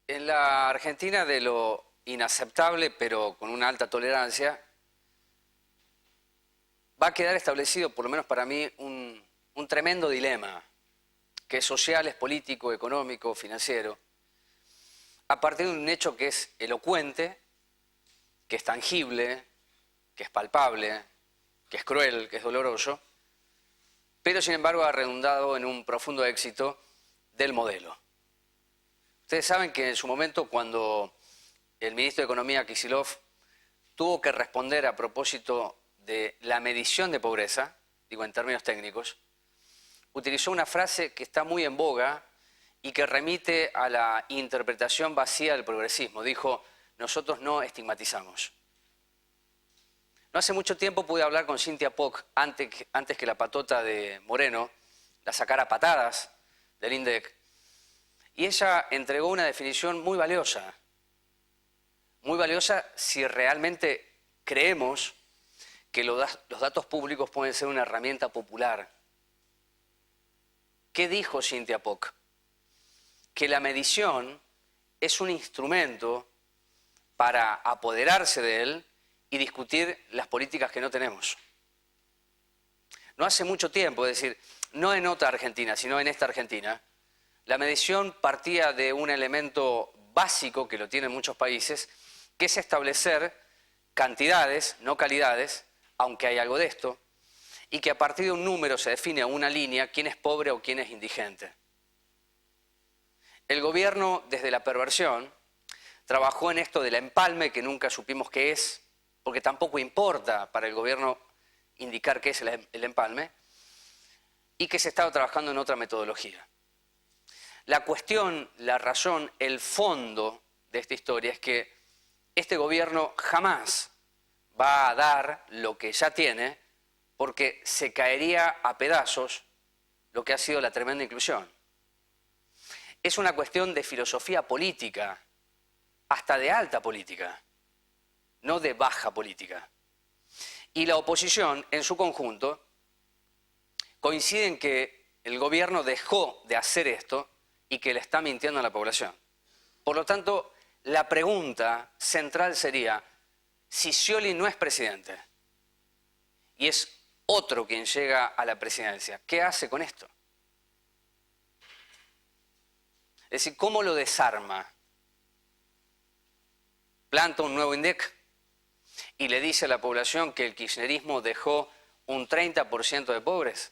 En la Argentina, de lo inaceptable, pero con una alta tolerancia, va a quedar establecido, por lo menos para mí, un tremendo dilema, que es social, es político, económico, financiero, a partir de un hecho que es elocuente, que es tangible, que es palpable, que es cruel, que es doloroso, pero sin embargo ha redundado en un profundo éxito del modelo. Ustedes saben que en su momento, cuando el ministro de Economía, Kicillof, tuvo que responder a propósito de la medición de pobreza, digo en términos técnicos, utilizó una frase que está muy en boga y que remite a la interpretación vacía del progresismo. Dijo: nosotros no estigmatizamos. No hace mucho tiempo pude hablar con Cynthia Poc, antes que la patota de Moreno la sacara a patadas del INDEC, y ella entregó una definición muy valiosa si realmente creemos que los datos públicos pueden ser una herramienta popular. ¿Qué dijo Cynthia Poc? Que la medición es un instrumento para apoderarse de él y discutir las políticas que no tenemos. No hace mucho tiempo, es decir, no en otra Argentina, sino en esta Argentina, la medición partía de un elemento básico que lo tienen muchos países, que es establecer cantidades, no calidades, aunque hay algo de esto, y que a partir de un número se define una línea quién es pobre o quién es indigente. El gobierno, desde la perversión, trabajó en esto del empalme, que nunca supimos qué es, porque tampoco importa para el gobierno indicar qué es el empalme, y que se estaba trabajando en otra metodología. La cuestión, la razón, el fondo de esta historia es que este gobierno jamás va a dar lo que ya tiene, porque se caería a pedazos lo que ha sido la tremenda inclusión. Es una cuestión de filosofía política, hasta de alta política, no de baja política. Y la oposición, en su conjunto, coincide en que el gobierno dejó de hacer esto y que le está mintiendo a la población. Por lo tanto, la pregunta central sería: si Scioli no es presidente y es otro quien llega a la presidencia, ¿qué hace con esto? Es decir, ¿cómo lo desarma? ¿Planta un nuevo INDEC y le dice a la población que el kirchnerismo dejó un 30% de pobres?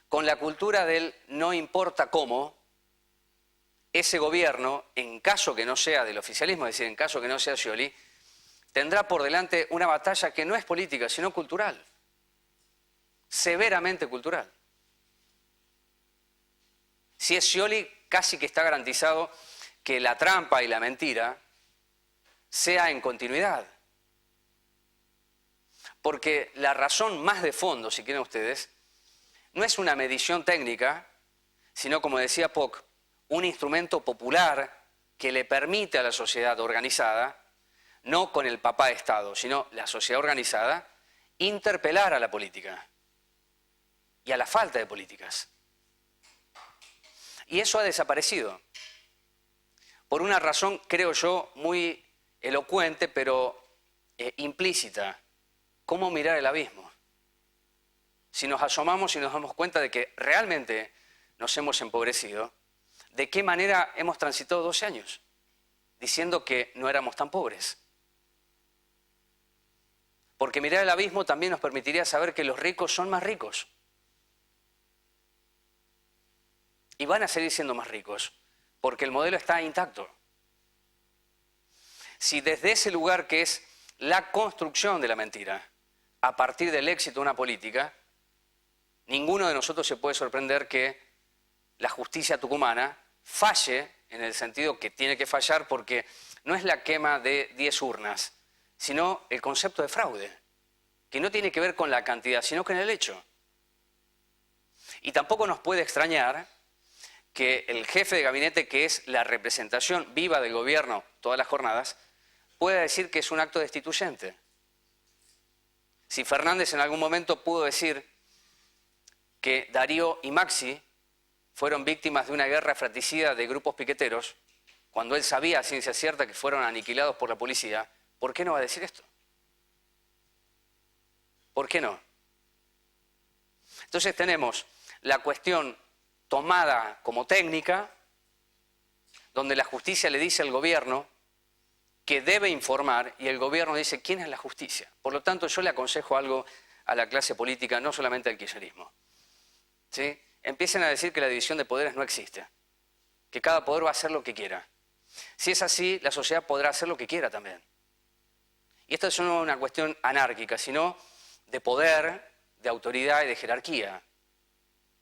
Con la cultura del no importa cómo, ese gobierno, en caso que no sea del oficialismo, es decir, en caso que no sea Scioli, tendrá por delante una batalla que no es política, sino cultural, severamente cultural. Si es Scioli, casi que está garantizado que la trampa y la mentira sea en continuidad. Porque la razón más de fondo, si quieren ustedes, no es una medición técnica, sino, como decía Poc, un instrumento popular que le permite a la sociedad organizada, no con el papá Estado, sino la sociedad organizada, interpelar a la política y a la falta de políticas. Y eso ha desaparecido, por una razón, creo yo, muy elocuente, pero implícita: ¿cómo mirar el abismo? Si nos asomamos y nos damos cuenta de que realmente nos hemos empobrecido, ¿de qué manera hemos transitado 12 años diciendo que no éramos tan pobres? Porque mirar el abismo también nos permitiría saber que los ricos son más ricos. Y van a seguir siendo más ricos, porque el modelo está intacto. Si desde ese lugar que es la construcción de la mentira, a partir del éxito de una política, ninguno de nosotros se puede sorprender que la justicia tucumana falle en el sentido que tiene que fallar, porque no es la quema de 10 urnas, sino el concepto de fraude, que no tiene que ver con la cantidad, sino con el hecho. Y tampoco nos puede extrañar que el jefe de gabinete, que es la representación viva del gobierno todas las jornadas, pueda decir que es un acto destituyente. Si Fernández en algún momento pudo decir que Darío y Maxi fueron víctimas de una guerra fratricida de grupos piqueteros, cuando él sabía a ciencia cierta que fueron aniquilados por la policía, ¿por qué no va a decir esto? ¿Por qué no? Entonces tenemos la cuestión tomada como técnica, donde la justicia le dice al gobierno que debe informar y el gobierno dice quién es la justicia. Por lo tanto, yo le aconsejo algo a la clase política, no solamente al kirchnerismo. ¿Sí? Empiecen a decir que la división de poderes no existe, que cada poder va a hacer lo que quiera. Si es así, la sociedad podrá hacer lo que quiera también. Y esto no es una cuestión anárquica, sino de poder, de autoridad y de jerarquía,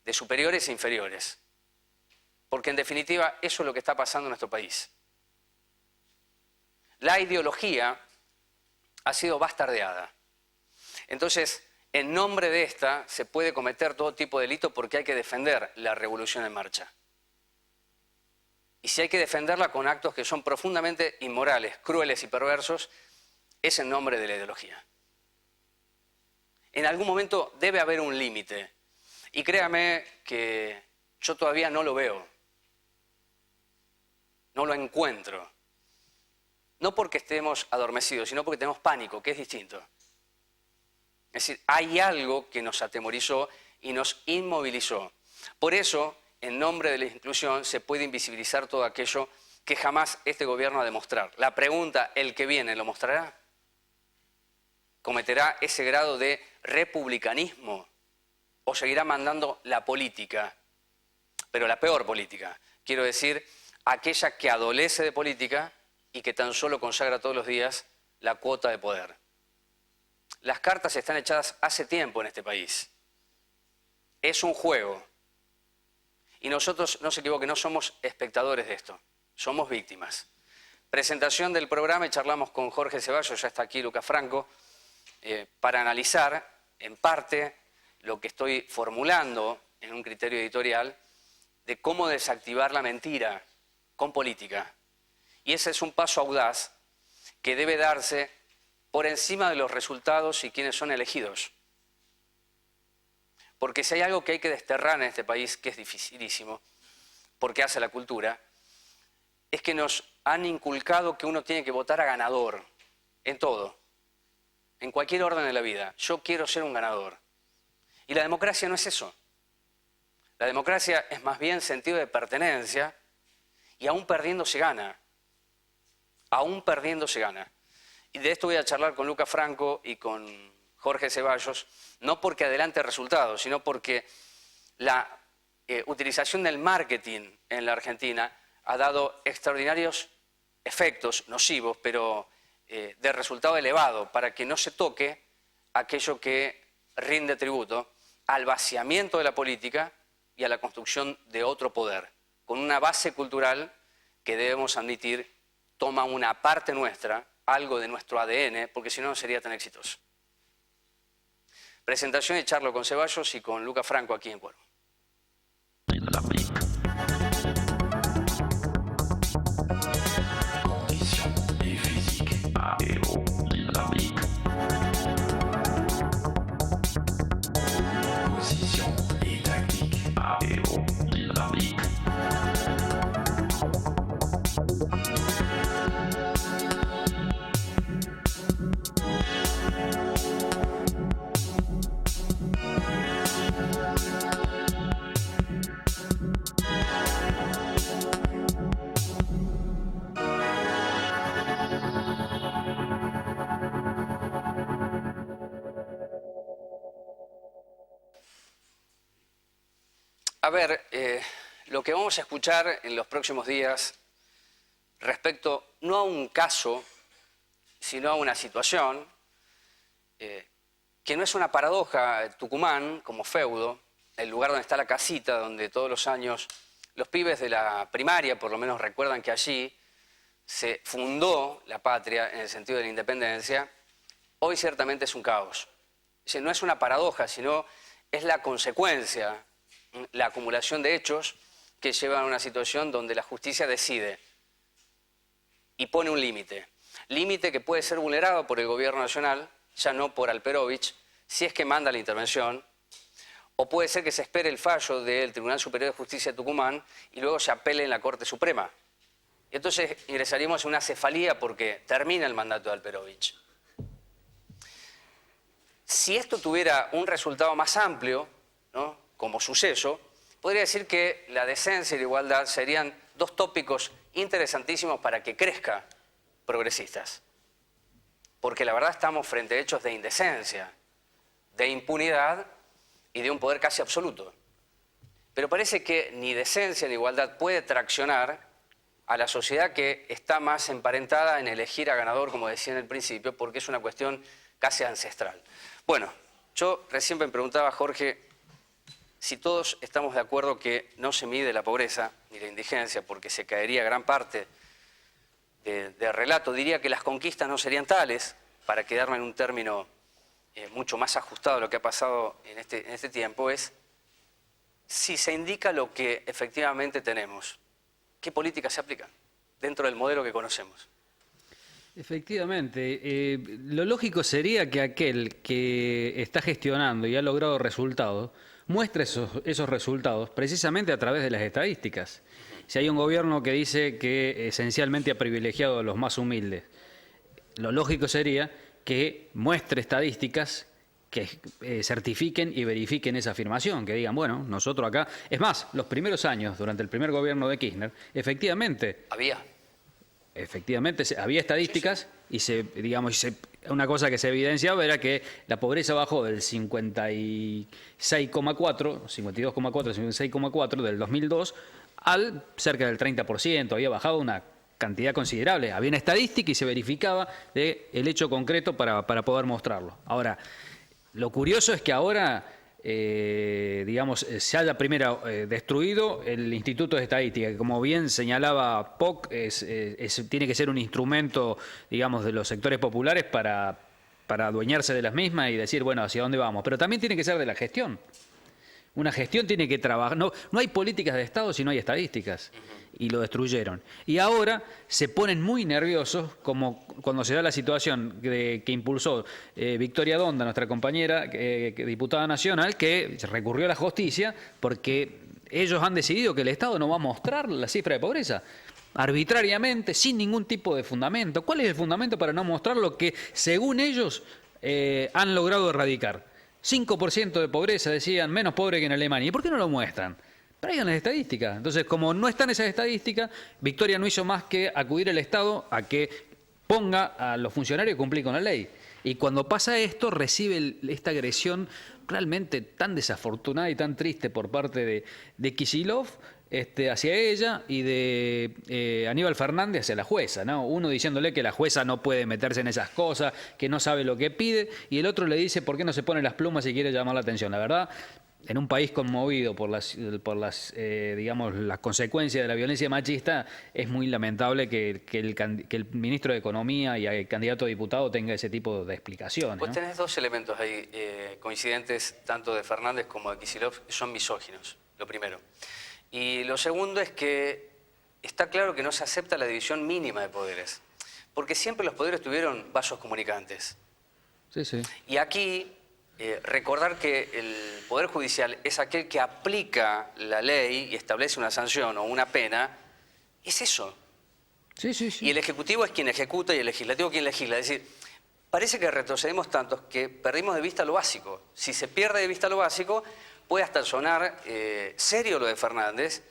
de superiores e inferiores. Porque en definitiva eso es lo que está pasando en nuestro país. La ideología ha sido bastardeada. Entonces, en nombre de esta se puede cometer todo tipo de delito porque hay que defender la revolución en marcha. Y si hay que defenderla con actos que son profundamente inmorales, crueles y perversos, es en nombre de la ideología. En algún momento debe haber un límite. Y créame que yo todavía no lo veo. No lo encuentro. No porque estemos adormecidos, sino porque tenemos pánico, que es distinto. Es decir, hay algo que nos atemorizó y nos inmovilizó. Por eso, en nombre de la inclusión, se puede invisibilizar todo aquello que jamás este gobierno ha de mostrar. La pregunta, ¿el que viene lo mostrará? ¿Cometerá ese grado de republicanismo? ¿O seguirá mandando la política? Pero la peor política. Quiero decir, aquella que adolece de política y que tan solo consagra todos los días la cuota de poder. Las cartas están echadas hace tiempo en este país. Es un juego. Y nosotros, no se equivoquen, no somos espectadores de esto, somos víctimas. Presentación del programa y charlamos con Jorge Ceballos, ya está aquí Lucas Franco, para analizar en parte lo que estoy formulando en un criterio editorial de cómo desactivar la mentira con política. Y ese es un paso audaz que debe darse por encima de los resultados y quienes son elegidos. Porque si hay algo que hay que desterrar en este país, que es dificilísimo, porque hace la cultura, es que nos han inculcado que uno tiene que votar a ganador, en todo, en cualquier orden de la vida. Yo quiero ser un ganador. Y la democracia no es eso. La democracia es más bien sentido de pertenencia y aún perdiendo se gana. Aún perdiendo se gana. Y de esto voy a charlar con Lucas Franco y con Jorge Ceballos, no porque adelante resultados, sino porque la utilización del marketing en la Argentina ha dado extraordinarios efectos nocivos, pero de resultado elevado, para que no se toque aquello que rinde tributo al vaciamiento de la política y a la construcción de otro poder, con una base cultural que debemos admitir toma una parte nuestra, algo de nuestro ADN, porque si no, no sería tan exitoso. Presentación y charlo con Ceballos y con Lucas Franco aquí en Cuervo. A ver, lo que vamos a escuchar en los próximos días respecto no a un caso, sino a una situación, que no es una paradoja. Tucumán, como feudo, el lugar donde está la casita, donde todos los años los pibes de la primaria, por lo menos recuerdan que allí se fundó la patria en el sentido de la independencia, hoy ciertamente es un caos. No es una paradoja, sino es la consecuencia, la acumulación de hechos que llevan a una situación donde la justicia decide y pone un límite. Límite que puede ser vulnerado por el gobierno nacional ya no por Alperovich, si es que manda la intervención, o puede ser que se espere el fallo del Tribunal Superior de Justicia de Tucumán y luego se apele en la Corte Suprema. Y entonces ingresaríamos en una cefalía porque termina el mandato de Alperovich. Si esto tuviera un resultado más amplio, ¿no?, como suceso, podría decir que la decencia y la igualdad serían dos tópicos interesantísimos para que crezca progresistas. Porque la verdad estamos frente a hechos de indecencia, de impunidad y de un poder casi absoluto. Pero parece que ni decencia ni igualdad puede traccionar a la sociedad que está más emparentada en elegir a ganador, como decía en el principio, porque es una cuestión casi ancestral. Bueno, yo recién me preguntaba, Jorge, si todos estamos de acuerdo que no se mide la pobreza ni la indigencia, porque se caería gran parte de relato, diría que las conquistas no serían tales, para quedarme en un término mucho más ajustado a lo que ha pasado en este tiempo, es si se indica lo que efectivamente tenemos, ¿qué políticas se aplican dentro del modelo que conocemos? Efectivamente, lo lógico sería que aquel que está gestionando y ha logrado resultados muestre esos resultados precisamente a través de las estadísticas. Si hay un gobierno que dice que esencialmente ha privilegiado a los más humildes, lo lógico sería que muestre estadísticas que certifiquen y verifiquen esa afirmación, que digan, bueno, nosotros acá... Es más, los primeros años, durante el primer gobierno de Kirchner, efectivamente había estadísticas y una cosa que se evidenciaba era que la pobreza bajó del 56,4, 52,4, 56,4 del 2002 al cerca del 30%, había bajado una cantidad considerable. Había una estadística y se verificaba el hecho concreto para poder mostrarlo. Ahora, lo curioso es que ahora, se haya primero destruido el Instituto de Estadística, que como bien señalaba POC, tiene que ser un instrumento, digamos, de los sectores populares para adueñarse de las mismas y decir, bueno, ¿hacia dónde vamos? Pero también tiene que ser de la gestión. Una gestión tiene que trabajar. No hay políticas de Estado si no hay estadísticas. Y lo destruyeron. Y ahora se ponen muy nerviosos, como cuando se da la situación que impulsó Victoria Donda, nuestra compañera diputada nacional, que recurrió a la justicia porque ellos han decidido que el Estado no va a mostrar la cifra de pobreza. Arbitrariamente, sin ningún tipo de fundamento. ¿Cuál es el fundamento para no mostrar lo que, según ellos, han logrado erradicar? 5% de pobreza, decían, menos pobre que en Alemania. ¿Y por qué no lo muestran? Traigan las estadísticas. Entonces, como no están esas estadísticas, Victoria no hizo más que acudir al Estado a que ponga a los funcionarios a cumplir con la ley. Y cuando pasa esto, recibe esta agresión realmente tan desafortunada y tan triste por parte de Kicillof hacia ella y de Aníbal Fernández hacia la jueza, ¿no? Uno diciéndole que la jueza no puede meterse en esas cosas, que no sabe lo que pide, y el otro le dice por qué no se pone las plumas si quiere llamar la atención. La verdad, en un país conmovido por las consecuencias de la violencia machista, es muy lamentable que el ministro de Economía y el candidato a diputado tenga ese tipo de explicaciones, Vos ¿no? tenés dos elementos ahí coincidentes, tanto de Fernández como de Kicillof, que son misóginos, lo primero. Y lo segundo es que está claro que no se acepta la división mínima de poderes, porque siempre los poderes tuvieron vasos comunicantes. Sí, sí. Y aquí recordar que el Poder Judicial es aquel que aplica la ley y establece una sanción o una pena, es eso. Sí, sí, sí. Y el Ejecutivo es quien ejecuta y el Legislativo quien legisla. Es decir, parece que retrocedemos tanto que perdimos de vista lo básico. Si se pierde de vista lo básico, puede hasta sonar serio lo de Fernández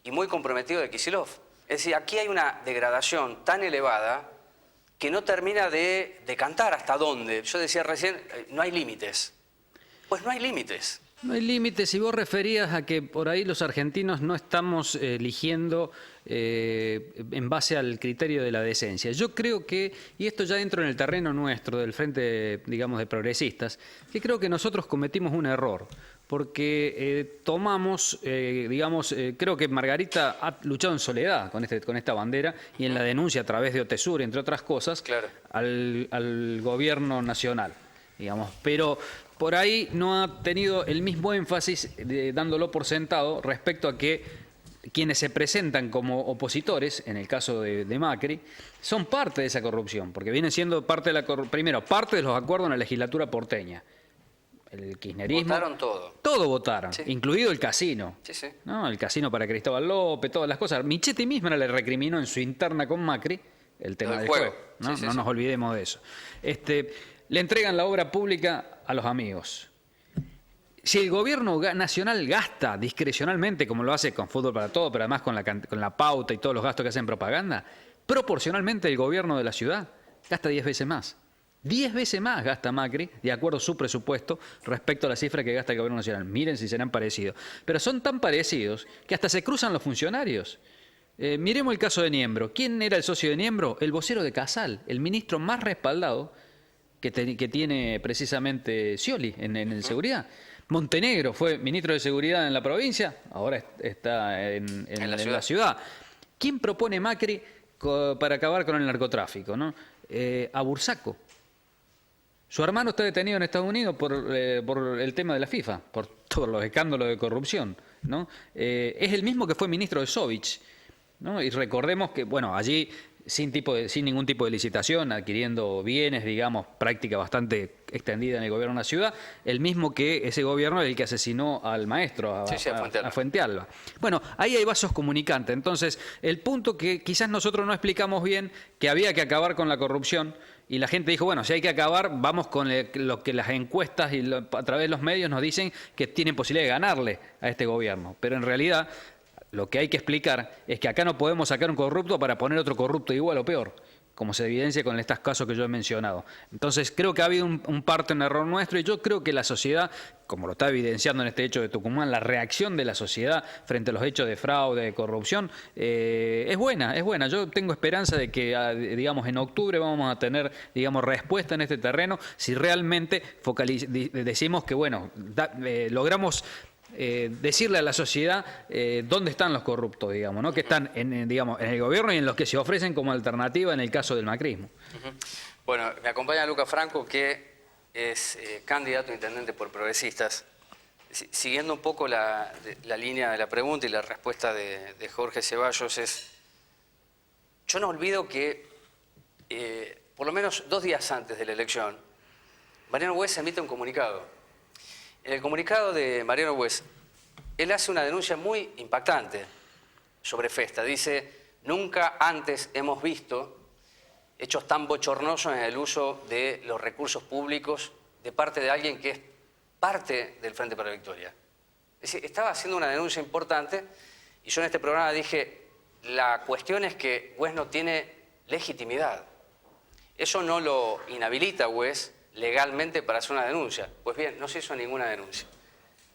y muy comprometido de Kicillof. Es decir, aquí hay una degradación tan elevada que no termina de cantar hasta dónde. Yo decía recién, no hay límites. Pues no hay límites. No hay límites. Si vos referías a que por ahí los argentinos no estamos eligiendo en base al criterio de la decencia. Yo creo que, y esto ya entro en el terreno nuestro, del frente, digamos, de progresistas, que creo que nosotros cometimos un error. Porque tomamos, creo que Margarita ha luchado en soledad con esta bandera y en la denuncia a través de OTESUR, entre otras cosas, claro, al gobierno nacional, digamos. Pero por ahí no ha tenido el mismo énfasis dándolo por sentado respecto a que quienes se presentan como opositores, en el caso de Macri, son parte de esa corrupción, porque vienen siendo parte de la primero, parte de los acuerdos en la legislatura porteña. El kirchnerismo. Votaron todo. Todo votaron, Sí. Incluido el casino. Sí, sí. ¿No? El casino para Cristóbal López, todas las cosas. Michetti misma le recriminó en su interna con Macri el tema del juego. ¿No? Sí, sí, No sí. nos olvidemos de eso. Le entregan la obra pública a los amigos. Si el gobierno nacional gasta discrecionalmente, como lo hace con Fútbol para Todo, pero además con la pauta y todos los gastos que hacen propaganda, proporcionalmente el gobierno de la ciudad gasta 10 veces más. 10 veces más gasta Macri, de acuerdo a su presupuesto, respecto a la cifra que gasta el gobierno nacional. Miren si serán parecidos. Pero son tan parecidos que hasta se cruzan los funcionarios. Miremos el caso de Niembro. ¿Quién era el socio de Niembro? El vocero de Casal, el ministro más respaldado que tiene precisamente Scioli en seguridad. Montenegro fue ministro de Seguridad en la provincia, ahora está en la ciudad. ¿Quién propone Macri para acabar con el narcotráfico? ¿No? A Bursaco. Su hermano está detenido en Estados Unidos por el tema de la FIFA, por todos los escándalos de corrupción, ¿no? Es el mismo que fue ministro de Sovich, ¿no? Y recordemos que, bueno, allí sin ningún tipo de licitación, adquiriendo bienes, digamos, práctica bastante extendida en el gobierno de una ciudad, el mismo que ese gobierno el que asesinó al maestro, a Fuentealba. Bueno, ahí hay vasos comunicantes. Entonces, el punto que quizás nosotros no explicamos bien, que había que acabar con la corrupción, y la gente dijo, bueno, si hay que acabar, vamos con lo que las encuestas y a través de los medios nos dicen que tienen posibilidad de ganarle a este gobierno. Pero en realidad, lo que hay que explicar es que acá no podemos sacar un corrupto para poner otro corrupto igual o peor, como se evidencia con estos casos que yo he mencionado. Entonces, creo que ha habido un parte en error nuestro, y yo creo que la sociedad, como lo está evidenciando en este hecho de Tucumán, la reacción de la sociedad frente a los hechos de fraude, de corrupción, es buena, es buena. Yo tengo esperanza de que, digamos, en octubre vamos a tener, digamos, respuesta en este terreno, si realmente decimos que, bueno, logramos decirle a la sociedad dónde están los corruptos, digamos, ¿no? Que están digamos, en el gobierno y en los que se ofrecen como alternativa en el caso del macrismo. Bueno, me acompaña Lucas Franco, que es candidato a intendente por Progresistas. Siguiendo un poco la línea de la pregunta y la respuesta de Jorge Ceballos, yo no olvido que por lo menos 2 días antes de la elección, Mariano Bues emite un comunicado. En el comunicado de Mariano Bues, él hace una denuncia muy impactante sobre Festa. Dice, nunca antes hemos visto hechos tan bochornosos en el uso de los recursos públicos de parte de alguien que es parte del Frente para la Victoria. Es decir, estaba haciendo una denuncia importante y yo en este programa dije, la cuestión es que Bues no tiene legitimidad. Eso no lo inhabilita a Bues legalmente para hacer una denuncia. Pues bien, no se hizo ninguna denuncia.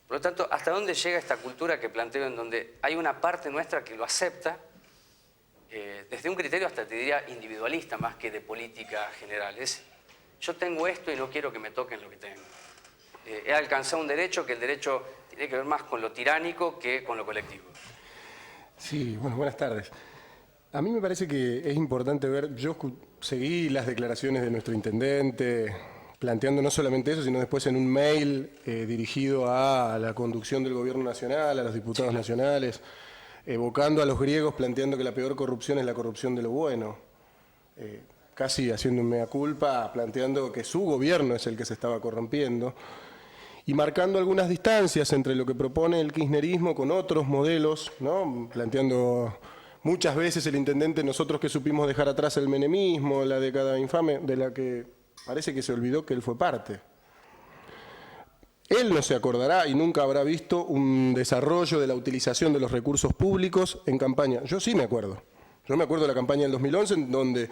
Por lo tanto, ¿hasta dónde llega esta cultura que planteo en donde hay una parte nuestra que lo acepta desde un criterio hasta te diría individualista más que de política general? Yo tengo esto y no quiero que me toquen lo que tengo. He alcanzado un derecho que el derecho tiene que ver más con lo tiránico que con lo colectivo. Sí, bueno, buenas tardes. A mí me parece que es importante ver, yo seguí las declaraciones de nuestro intendente, planteando no solamente eso, sino después en un mail dirigido a la conducción del gobierno nacional, a los diputados nacionales, evocando a los griegos, planteando que la peor corrupción es la corrupción de lo bueno, casi haciendo un mea culpa, planteando que su gobierno es el que se estaba corrompiendo, y marcando algunas distancias entre lo que propone el kirchnerismo con otros modelos, ¿no? Planteando muchas veces el intendente, nosotros que supimos dejar atrás el menemismo, la década infame, de la que parece que se olvidó que él fue parte. Él no se acordará y nunca habrá visto un desarrollo de la utilización de los recursos públicos en campaña. Yo sí me acuerdo. Yo me acuerdo de la campaña del 2011, en donde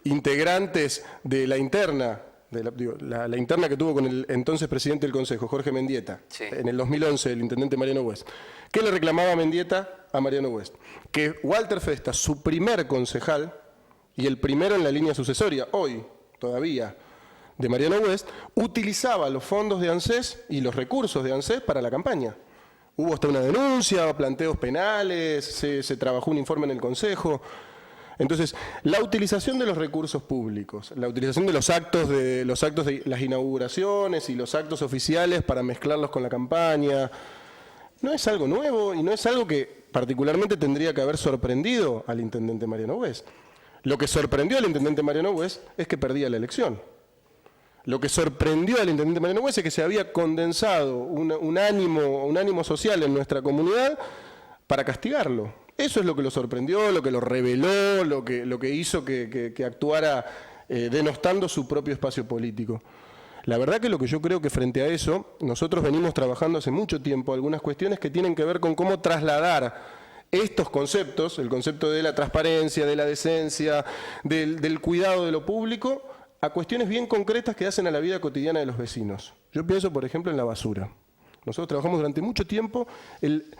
integrantes de la interna, la interna que tuvo con el entonces presidente del Consejo, Jorge Mendieta, sí, en el 2011, el intendente Mariano Bues, ¿qué le reclamaba a Mendieta a Mariano Bues? Que Walter Festa, su primer concejal y el primero en la línea sucesoria, hoy todavía, de Mariano Bues, utilizaba los fondos de ANSES y los recursos de ANSES para la campaña. Hubo hasta una denuncia, planteos penales, se trabajó un informe en el Consejo. Entonces, la utilización de los recursos públicos, la utilización de los actos de las inauguraciones y los actos oficiales para mezclarlos con la campaña, no es algo nuevo y no es algo que particularmente tendría que haber sorprendido al intendente Mariano West. Lo que sorprendió al intendente Mariano West es que perdía la elección. Lo que sorprendió al intendente Mariano West es que se había condensado un ánimo social en nuestra comunidad para castigarlo. Eso es lo que lo sorprendió, lo que lo reveló, lo que hizo que actuara denostando su propio espacio político. La verdad que lo que yo creo que frente a eso, nosotros venimos trabajando hace mucho tiempo algunas cuestiones que tienen que ver con cómo trasladar estos conceptos, el concepto de la transparencia, de la decencia, del cuidado de lo público, a cuestiones bien concretas que hacen a la vida cotidiana de los vecinos. Yo pienso, por ejemplo, en la basura. Nosotros trabajamos durante mucho tiempo el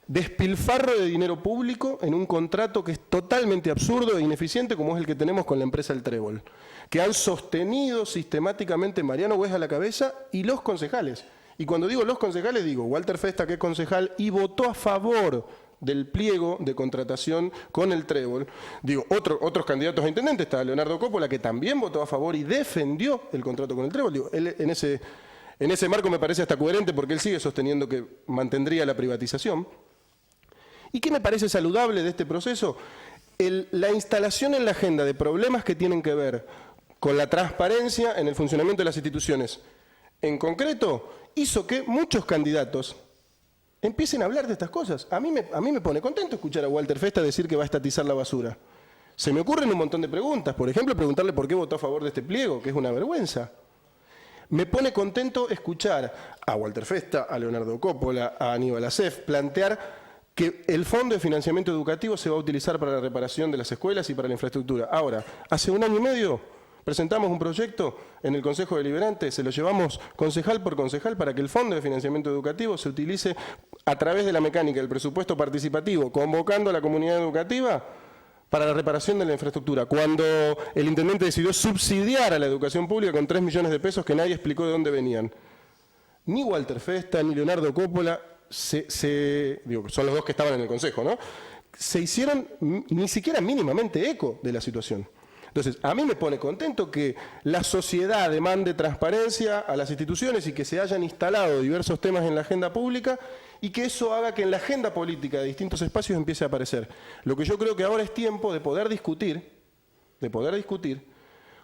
despilfarro de dinero público en un contrato que es totalmente absurdo e ineficiente, como es el que tenemos con la empresa El Trébol, que han sostenido sistemáticamente Mariano West a la cabeza y los concejales. Y cuando digo los concejales, digo Walter Festa, que es concejal, y votó a favor del pliego de contratación con El Trébol. Digo, otros candidatos a intendente, está Leonardo Coppola, que también votó a favor y defendió el contrato con El Trébol. Digo, él en ese marco me parece hasta coherente, porque él sigue sosteniendo que mantendría la privatización. ¿Y qué me parece saludable de este proceso? La instalación en la agenda de problemas que tienen que ver con la transparencia en el funcionamiento de las instituciones, en concreto, hizo que muchos candidatos empiecen a hablar de estas cosas. A mí me pone contento escuchar a Walter Festa decir que va a estatizar la basura. Se me ocurren un montón de preguntas. Por ejemplo, preguntarle por qué votó a favor de este pliego, que es una vergüenza. Me pone contento escuchar a Walter Festa, a Leonardo Coppola, a Aníbal Acef plantear que el Fondo de Financiamiento Educativo se va a utilizar para la reparación de las escuelas y para la infraestructura. Ahora, hace 1 año y medio presentamos un proyecto en el Consejo Deliberante, se lo llevamos concejal por concejal para que el Fondo de Financiamiento Educativo se utilice a través de la mecánica del presupuesto participativo, convocando a la comunidad educativa para la reparación de la infraestructura. Cuando el intendente decidió subsidiar a la educación pública con 3 millones de pesos que nadie explicó de dónde venían. Ni Walter Festa ni Leonardo Coppola digo, son los dos que estaban en el Consejo, ¿no? Se hicieron ni siquiera mínimamente eco de la situación. Entonces, a mí me pone contento que la sociedad demande transparencia a las instituciones y que se hayan instalado diversos temas en la agenda pública y que eso haga que en la agenda política de distintos espacios empiece a aparecer. Lo que yo creo que ahora es tiempo de poder discutir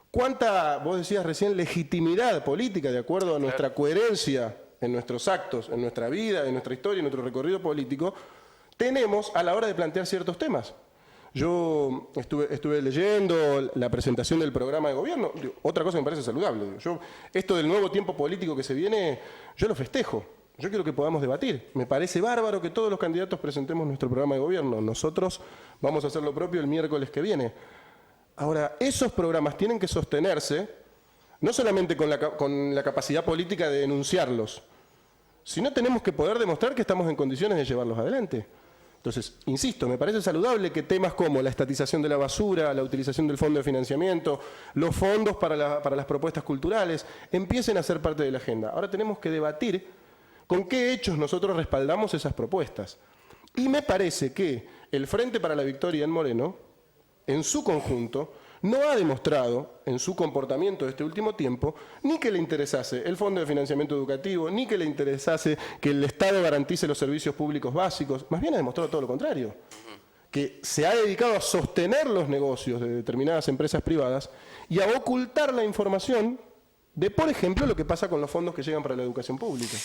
cuánta, vos decías recién, legitimidad política de acuerdo a nuestra coherencia en nuestros actos, en nuestra vida, en nuestra historia, en nuestro recorrido político, tenemos a la hora de plantear ciertos temas. Yo estuve leyendo la presentación del programa de gobierno. Otra cosa que me parece saludable. Esto del nuevo tiempo político que se viene, yo lo festejo. Yo quiero que podamos debatir. Me parece bárbaro que todos los candidatos presentemos nuestro programa de gobierno. Nosotros vamos a hacer lo propio el miércoles que viene. Ahora, esos programas tienen que sostenerse no solamente con la capacidad política de denunciarlos, sino tenemos que poder demostrar que estamos en condiciones de llevarlos adelante. Entonces, insisto, me parece saludable que temas como la estatización de la basura, la utilización del fondo de financiamiento, los fondos para las propuestas culturales, empiecen a ser parte de la agenda. Ahora tenemos que debatir con qué hechos nosotros respaldamos esas propuestas. Y me parece que el Frente para la Victoria en Moreno, en su conjunto, no ha demostrado en su comportamiento de este último tiempo ni que le interesase el Fondo de Financiamiento Educativo, ni que le interesase que el Estado garantice los servicios públicos básicos. Más bien ha demostrado todo lo contrario, que se ha dedicado a sostener los negocios de determinadas empresas privadas y a ocultar la información de, por ejemplo, lo que pasa con los fondos que llegan para la educación pública.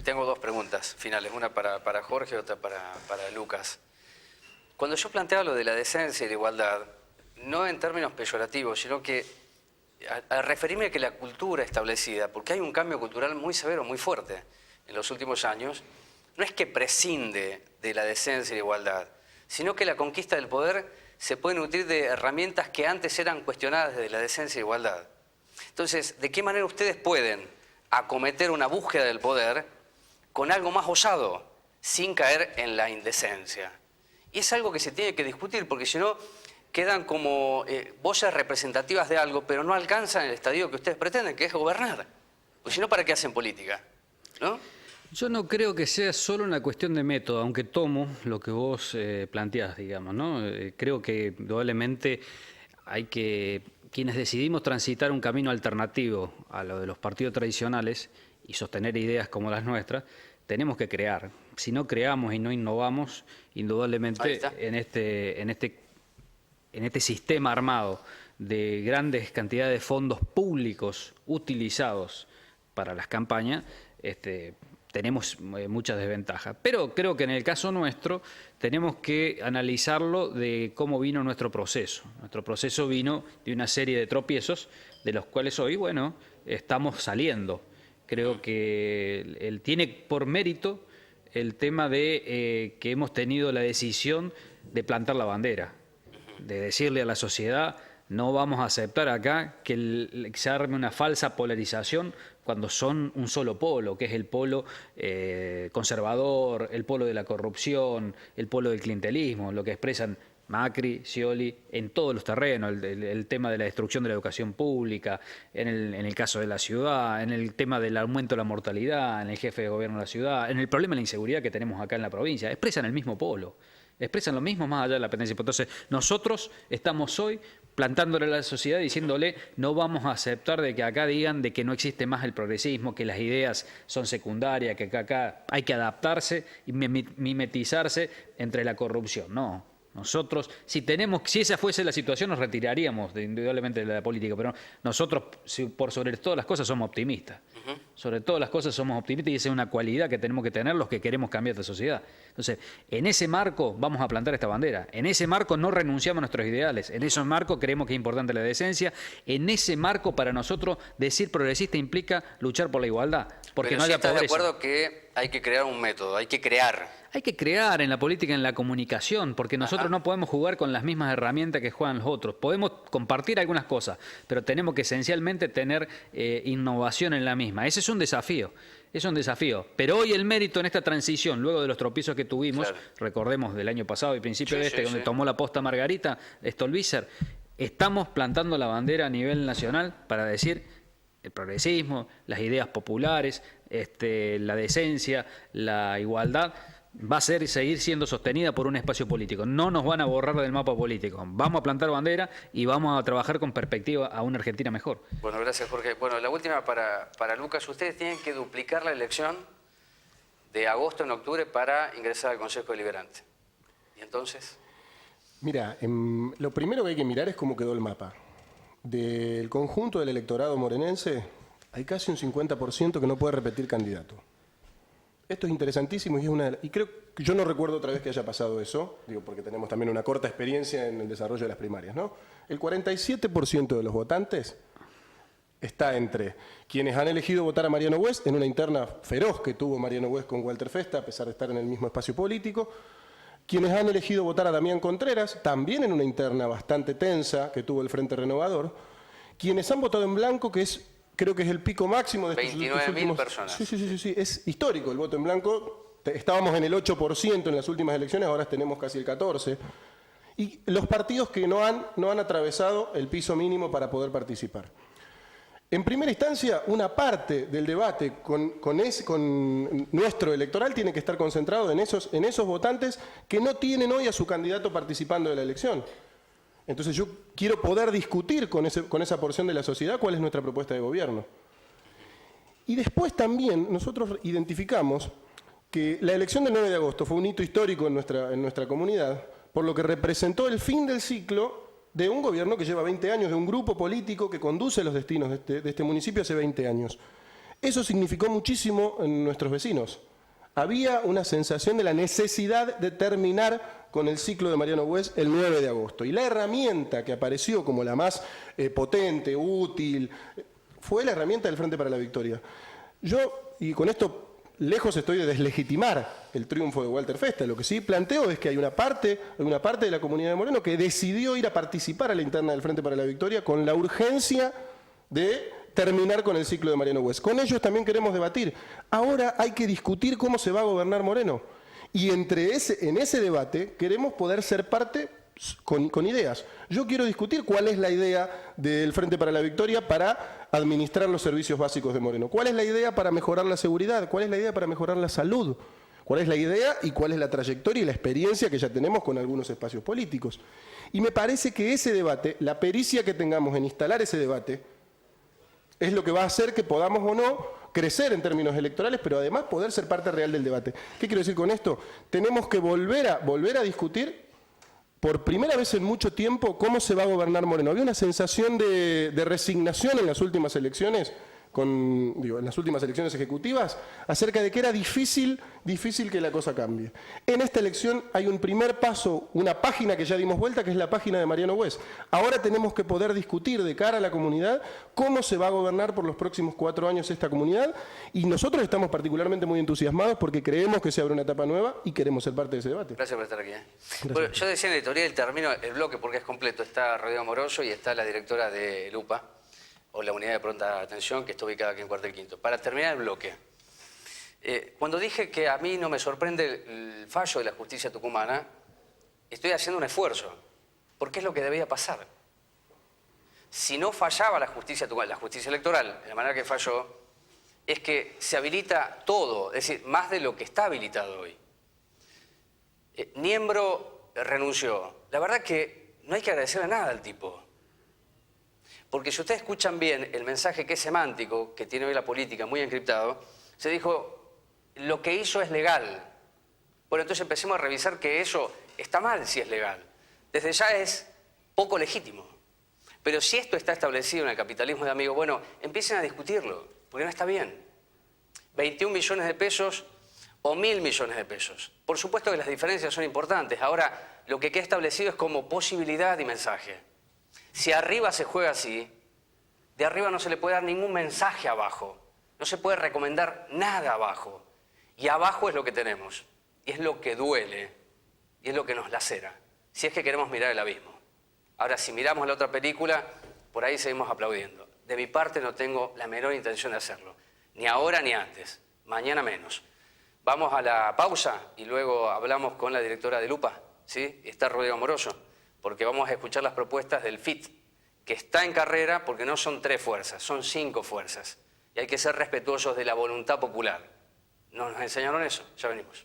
Tengo 2 preguntas finales, una para Jorge y otra para Lucas. Cuando yo planteaba lo de la decencia y la igualdad, no en términos peyorativos, sino que a referirme a que la cultura establecida, porque hay un cambio cultural muy severo, muy fuerte en los últimos años, no es que prescinde de la decencia y la igualdad, sino que la conquista del poder se puede nutrir de herramientas que antes eran cuestionadas desde la decencia y igualdad. Entonces, ¿de qué manera ustedes pueden acometer una búsqueda del poder con algo más osado, sin caer en la indecencia? Y es algo que se tiene que discutir, porque si no, quedan como voces representativas de algo, pero no alcanzan el estadio que ustedes pretenden, que es gobernar. Porque si no, ¿para qué hacen política? ¿No? Yo no creo que sea solo una cuestión de método, aunque tomo lo que vos planteás, digamos, ¿no? Creo que probablemente hay que, quienes decidimos transitar un camino alternativo a lo de los partidos tradicionales y sostener ideas como las nuestras, tenemos que crear. si no creamos y no innovamos, indudablemente en este sistema armado de grandes cantidades de fondos públicos utilizados para las campañas, tenemos muchas desventajas. Pero creo que en el caso nuestro tenemos que analizarlo de cómo vino nuestro proceso. Nuestro proceso vino de una serie de tropiezos de los cuales hoy, bueno, estamos saliendo. Creo que él tiene por mérito el tema de que hemos tenido la decisión de plantar la bandera, de decirle a la sociedad: no vamos a aceptar acá que se arme una falsa polarización cuando son un solo polo, que es el polo conservador, el polo de la corrupción, el polo del clientelismo, lo que expresan Macri, Scioli, en todos los terrenos, el tema de la destrucción de la educación pública, en el caso de la ciudad, en el tema del aumento de la mortalidad, en el jefe de gobierno de la ciudad, en el problema de la inseguridad que tenemos acá en la provincia. Expresan el mismo polo, expresan lo mismo más allá de la pendencia. Entonces, nosotros estamos hoy plantándole a la sociedad, diciéndole: no vamos a aceptar de que acá digan de que no existe más el progresismo, que las ideas son secundarias, que acá hay que adaptarse y mimetizarse entre la corrupción. No. Nosotros, si esa fuese la situación, nos retiraríamos indudablemente de la política, pero nosotros, por sobre todas las cosas, somos optimistas. Sobre todas las cosas somos optimistas, y esa es una cualidad que tenemos que tener los que queremos cambiar esta sociedad. Entonces, en ese marco vamos a plantar esta bandera. En ese marco no renunciamos a nuestros ideales. En ese marco creemos que es importante la decencia. En ese marco, para nosotros, decir progresista implica luchar por la igualdad. Porque pero no sí haya estás pobreza. de acuerdo que hay que crear un método, hay que crear. Hay que crear en la política, en la comunicación, porque nosotros no podemos jugar con las mismas herramientas que juegan los otros. Podemos compartir algunas cosas, pero tenemos que esencialmente tener innovación en la misma. Ese es un desafío, Pero hoy el mérito en esta transición, luego de los tropiezos que tuvimos, recordemos del año pasado y principio donde tomó la posta Margarita Stolbizer, estamos plantando la bandera a nivel nacional para decir: el progresismo, las ideas populares, la decencia, la igualdad, va a seguir siendo sostenida por un espacio político. No nos van a borrar del mapa político. Vamos a plantar bandera y vamos a trabajar con perspectiva a una Argentina mejor. Bueno, gracias, Jorge. Bueno, la última para Lucas. Ustedes tienen que duplicar la elección de agosto en octubre para ingresar al Consejo Deliberante. ¿Y entonces? Mira, lo primero que hay que mirar es cómo quedó el mapa. Del conjunto del electorado morenense, hay casi un 50% que no puede repetir candidato. Esto es interesantísimo y creo que yo no recuerdo otra vez que haya pasado eso, digo, porque tenemos también una corta experiencia en el desarrollo de las primarias, ¿no? El 47% de los votantes está entre quienes han elegido votar a Mariano West en una interna feroz que tuvo Mariano West con Walter Festa, a pesar de estar en el mismo espacio político, quienes han elegido votar a Damián Contreras, también en una interna bastante tensa que tuvo el Frente Renovador, quienes han votado en blanco, que creo que es el pico máximo de estos 29.000 personas. Sí, es histórico el voto en blanco. Estábamos en el 8% en las últimas elecciones, ahora tenemos casi el 14%. Y los partidos que no han atravesado el piso mínimo para poder participar. En primera instancia, una parte del debate con nuestro electoral tiene que estar concentrado en esos votantes que no tienen hoy a su candidato participando de la elección. Entonces yo quiero poder discutir con esa porción de la sociedad cuál es nuestra propuesta de gobierno. Y después también nosotros identificamos que la elección del 9 de agosto fue un hito histórico en nuestra comunidad, por lo que representó el fin del ciclo de un gobierno que lleva 20 años, de un grupo político que conduce los destinos de este municipio hace 20 años. Eso significó muchísimo en nuestros vecinos. Había una sensación de la necesidad de terminar con el ciclo de Mariano West el 9 de agosto. Y la herramienta que apareció como la más potente, útil, fue la herramienta del Frente para la Victoria. Y con esto lejos estoy de deslegitimar el triunfo de Walter Festa. Lo que sí planteo es que hay una parte de la comunidad de Moreno que decidió ir a participar a la interna del Frente para la Victoria con la urgencia de terminar con el ciclo de Mariano West. Con ellos también queremos debatir. Ahora hay que discutir cómo se va a gobernar Moreno. Y en ese debate queremos poder ser parte con ideas. Yo quiero discutir cuál es la idea del Frente para la Victoria para administrar los servicios básicos de Moreno. ¿Cuál es la idea para mejorar la seguridad? ¿Cuál es la idea para mejorar la salud? ¿Cuál es la idea y cuál es la trayectoria y la experiencia que ya tenemos con algunos espacios políticos? Y me parece que ese debate, la pericia que tengamos en instalar ese debate, es lo que va a hacer que podamos o no crecer en términos electorales, pero además poder ser parte real del debate. ¿Qué quiero decir con esto? Tenemos que volver a discutir por primera vez en mucho tiempo cómo se va a gobernar Moreno. Había una sensación de resignación en las últimas elecciones, en las últimas elecciones ejecutivas, acerca de que era difícil que la cosa cambie. En esta elección hay un primer paso, una página que ya dimos vuelta, que es la página de Mariano Güez. Ahora tenemos que poder discutir de cara a la comunidad cómo se va a gobernar por los próximos 4 años esta comunidad, y nosotros estamos particularmente muy entusiasmados porque creemos que se abre una etapa nueva y queremos ser parte de ese debate. Gracias por estar aquí. Bueno, yo decía en la editorial, termino el bloque porque es completo. Está Rodrigo Amoroso y está la directora de Lupa, o la unidad de pronta atención, que está ubicada aquí en Cuartel Quinto. Para terminar el bloque, cuando dije que a mí no me sorprende el fallo de la justicia tucumana, estoy haciendo un esfuerzo, porque es lo que debía pasar. Si no fallaba la justicia tucumana, la justicia electoral, de la manera que falló, es que se habilita todo, es decir, más de lo que está habilitado hoy. Niembro renunció. La verdad que no hay que agradecerle nada al tipo. Porque si ustedes escuchan bien el mensaje que es semántico, que tiene hoy la política muy encriptado, se dijo, lo que hizo es legal. Bueno, entonces empecemos a revisar que eso está mal si es legal. Desde ya es poco legítimo. Pero si esto está establecido en el capitalismo de amigos, bueno, empiecen a discutirlo, porque no está bien. 21 millones de pesos o 1.000 millones de pesos. Por supuesto que las diferencias son importantes. Ahora, lo que queda establecido es como posibilidad y mensaje. Si arriba se juega así, de arriba no se le puede dar ningún mensaje abajo. No se puede recomendar nada abajo. Y abajo es lo que tenemos. Y es lo que duele. Y es lo que nos lacera. Si es que queremos mirar el abismo. Ahora, si miramos la otra película, por ahí seguimos aplaudiendo. De mi parte no tengo la menor intención de hacerlo. Ni ahora ni antes. Mañana menos. Vamos a la pausa y luego hablamos con la directora de Lupa. ¿Sí? Está Rodrigo Amoroso. Porque vamos a escuchar las propuestas del FIT, que está en carrera porque no son 3 fuerzas, son 5 fuerzas. Y hay que ser respetuosos de la voluntad popular. ¿Nos enseñaron eso? Ya venimos.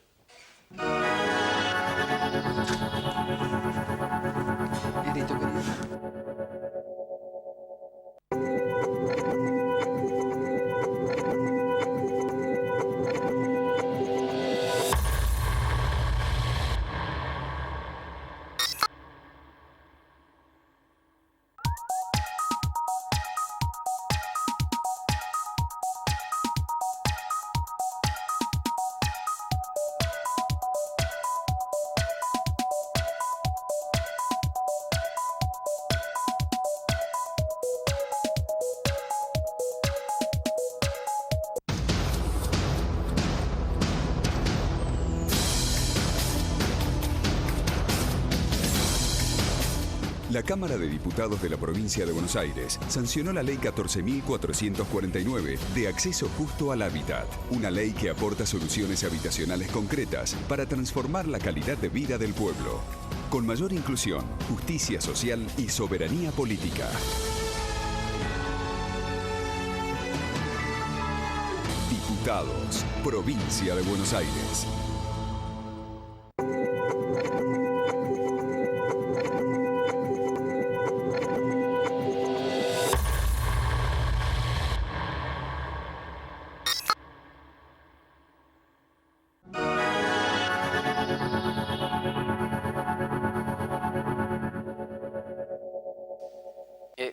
La Cámara de Diputados de la Provincia de Buenos Aires sancionó la Ley 14.449 de acceso justo al hábitat, una ley que aporta soluciones habitacionales concretas para transformar la calidad de vida del pueblo, con mayor inclusión, justicia social y soberanía política. Diputados, Provincia de Buenos Aires.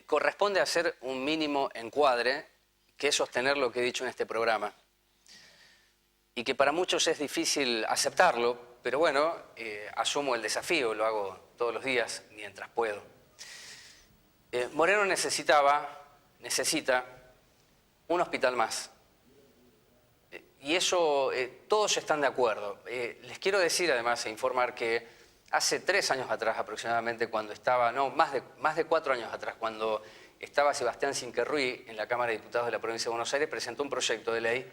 Corresponde hacer un mínimo encuadre, que es sostener lo que he dicho en este programa. Y que para muchos es difícil aceptarlo, pero bueno, asumo el desafío, lo hago todos los días mientras puedo. Moreno necesita un hospital más. Y eso todos están de acuerdo. Les quiero decir además e informar que hace 3 años atrás aproximadamente, cuando estaba, no, más de 4 años atrás, cuando estaba Sebastián Cinquerruy en la Cámara de Diputados de la Provincia de Buenos Aires, presentó un proyecto de ley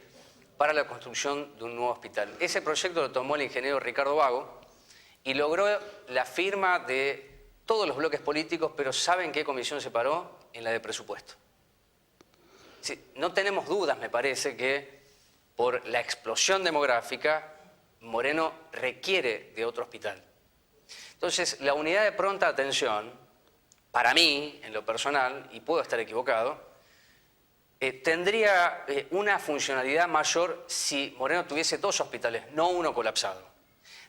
para la construcción de un nuevo hospital. Ese proyecto lo tomó el ingeniero Ricardo Vago y logró la firma de todos los bloques políticos, pero ¿saben qué comisión se paró? En la de presupuesto. Sí, no tenemos dudas, me parece, que por la explosión demográfica, Moreno requiere de otro hospital. Entonces, la unidad de pronta atención, para mí, en lo personal, y puedo estar equivocado, tendría una funcionalidad mayor si Moreno tuviese 2 hospitales, no uno colapsado.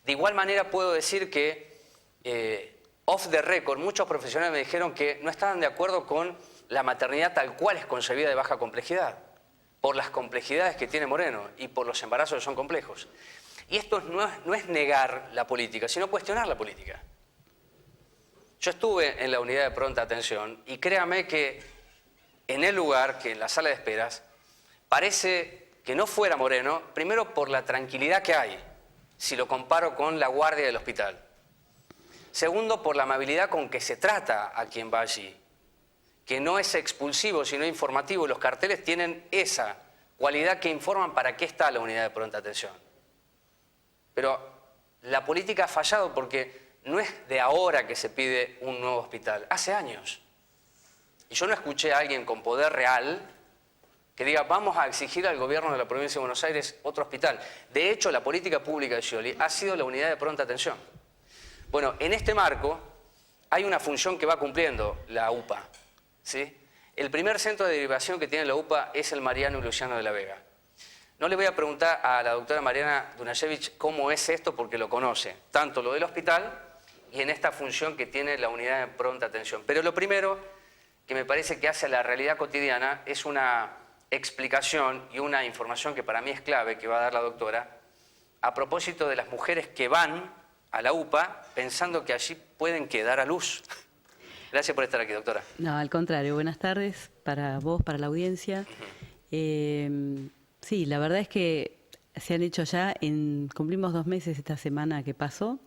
De igual manera puedo decir que, off the record, muchos profesionales me dijeron que no estaban de acuerdo con la maternidad tal cual es concebida de baja complejidad, por las complejidades que tiene Moreno y por los embarazos que son complejos. Y esto no es negar la política, sino cuestionar la política. Yo estuve en la unidad de pronta atención y créame que en el lugar, que en la sala de esperas, parece que no fuera Moreno, primero por la tranquilidad que hay, si lo comparo con la guardia del hospital. Segundo, por la amabilidad con que se trata a quien va allí, que no es expulsivo, sino informativo. Los carteles tienen esa cualidad que informan para qué está la unidad de pronta atención. Pero la política ha fallado porque no es de ahora que se pide un nuevo hospital, hace años. Y yo no escuché a alguien con poder real que diga, vamos a exigir al gobierno de la provincia de Buenos Aires otro hospital. De hecho, la política pública de Scioli ha sido la unidad de pronta atención. Bueno, en este marco hay una función que va cumpliendo la UPA, ¿sí? El primer centro de derivación que tiene la UPA es el Mariano y Luciano de la Vega. No le voy a preguntar a la doctora Mariana Dunashevich cómo es esto, porque lo conoce, tanto lo del hospital y en esta función que tiene la unidad de pronta atención. Pero lo primero que me parece que hace a la realidad cotidiana es una explicación y una información que para mí es clave, que va a dar la doctora, a propósito de las mujeres que van a la UPA pensando que allí pueden quedar a luz. Gracias por estar aquí, doctora. No, al contrario, buenas tardes para vos, para la audiencia. Sí, la verdad es que se han hecho ya, cumplimos 2 meses esta semana que pasó,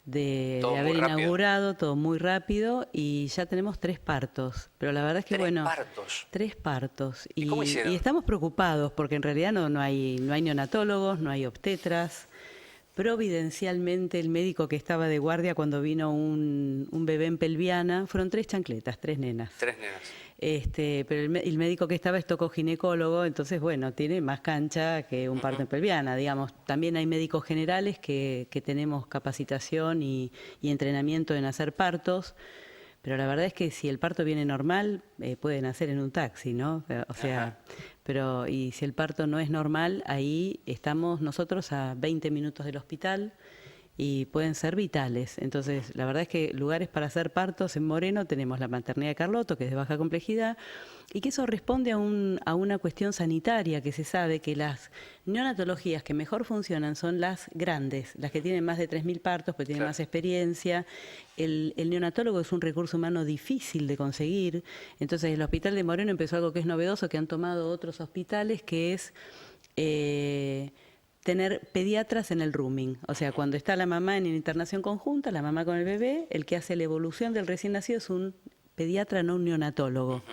de haber inaugurado, todo muy rápido, y ya tenemos 3 partos. Pero la verdad es que, bueno... ¿3 partos? 3 partos. ¿Y cómo hicieron? Y estamos preocupados porque en realidad no hay neonatólogos, no hay obstetras. Providencialmente el médico que estaba de guardia cuando vino un bebé en pelviana, fueron 3 chancletas, 3 nenas. 3 nenas. Pero el médico que estaba es tocoginecólogo, entonces, bueno, tiene más cancha que un parto en pelviana, digamos. También hay médicos generales que tenemos capacitación y entrenamiento en hacer partos, pero la verdad es que si el parto viene normal, puede nacer en un taxi, ¿no? O sea, y si el parto no es normal, ahí estamos nosotros a 20 minutos del hospital, y pueden ser vitales. Entonces, la verdad es que lugares para hacer partos en Moreno tenemos la maternidad de Carlotto, que es de baja complejidad, y que eso responde a una cuestión sanitaria, que se sabe que las neonatologías que mejor funcionan son las grandes, las que tienen más de 3.000 partos, porque tienen más experiencia. El neonatólogo es un recurso humano difícil de conseguir. Entonces, el Hospital de Moreno empezó algo que es novedoso, que han tomado otros hospitales, que es... tener pediatras en el rooming, o sea, cuando está la mamá en internación conjunta, la mamá con el bebé, el que hace la evolución del recién nacido es un pediatra, no un neonatólogo.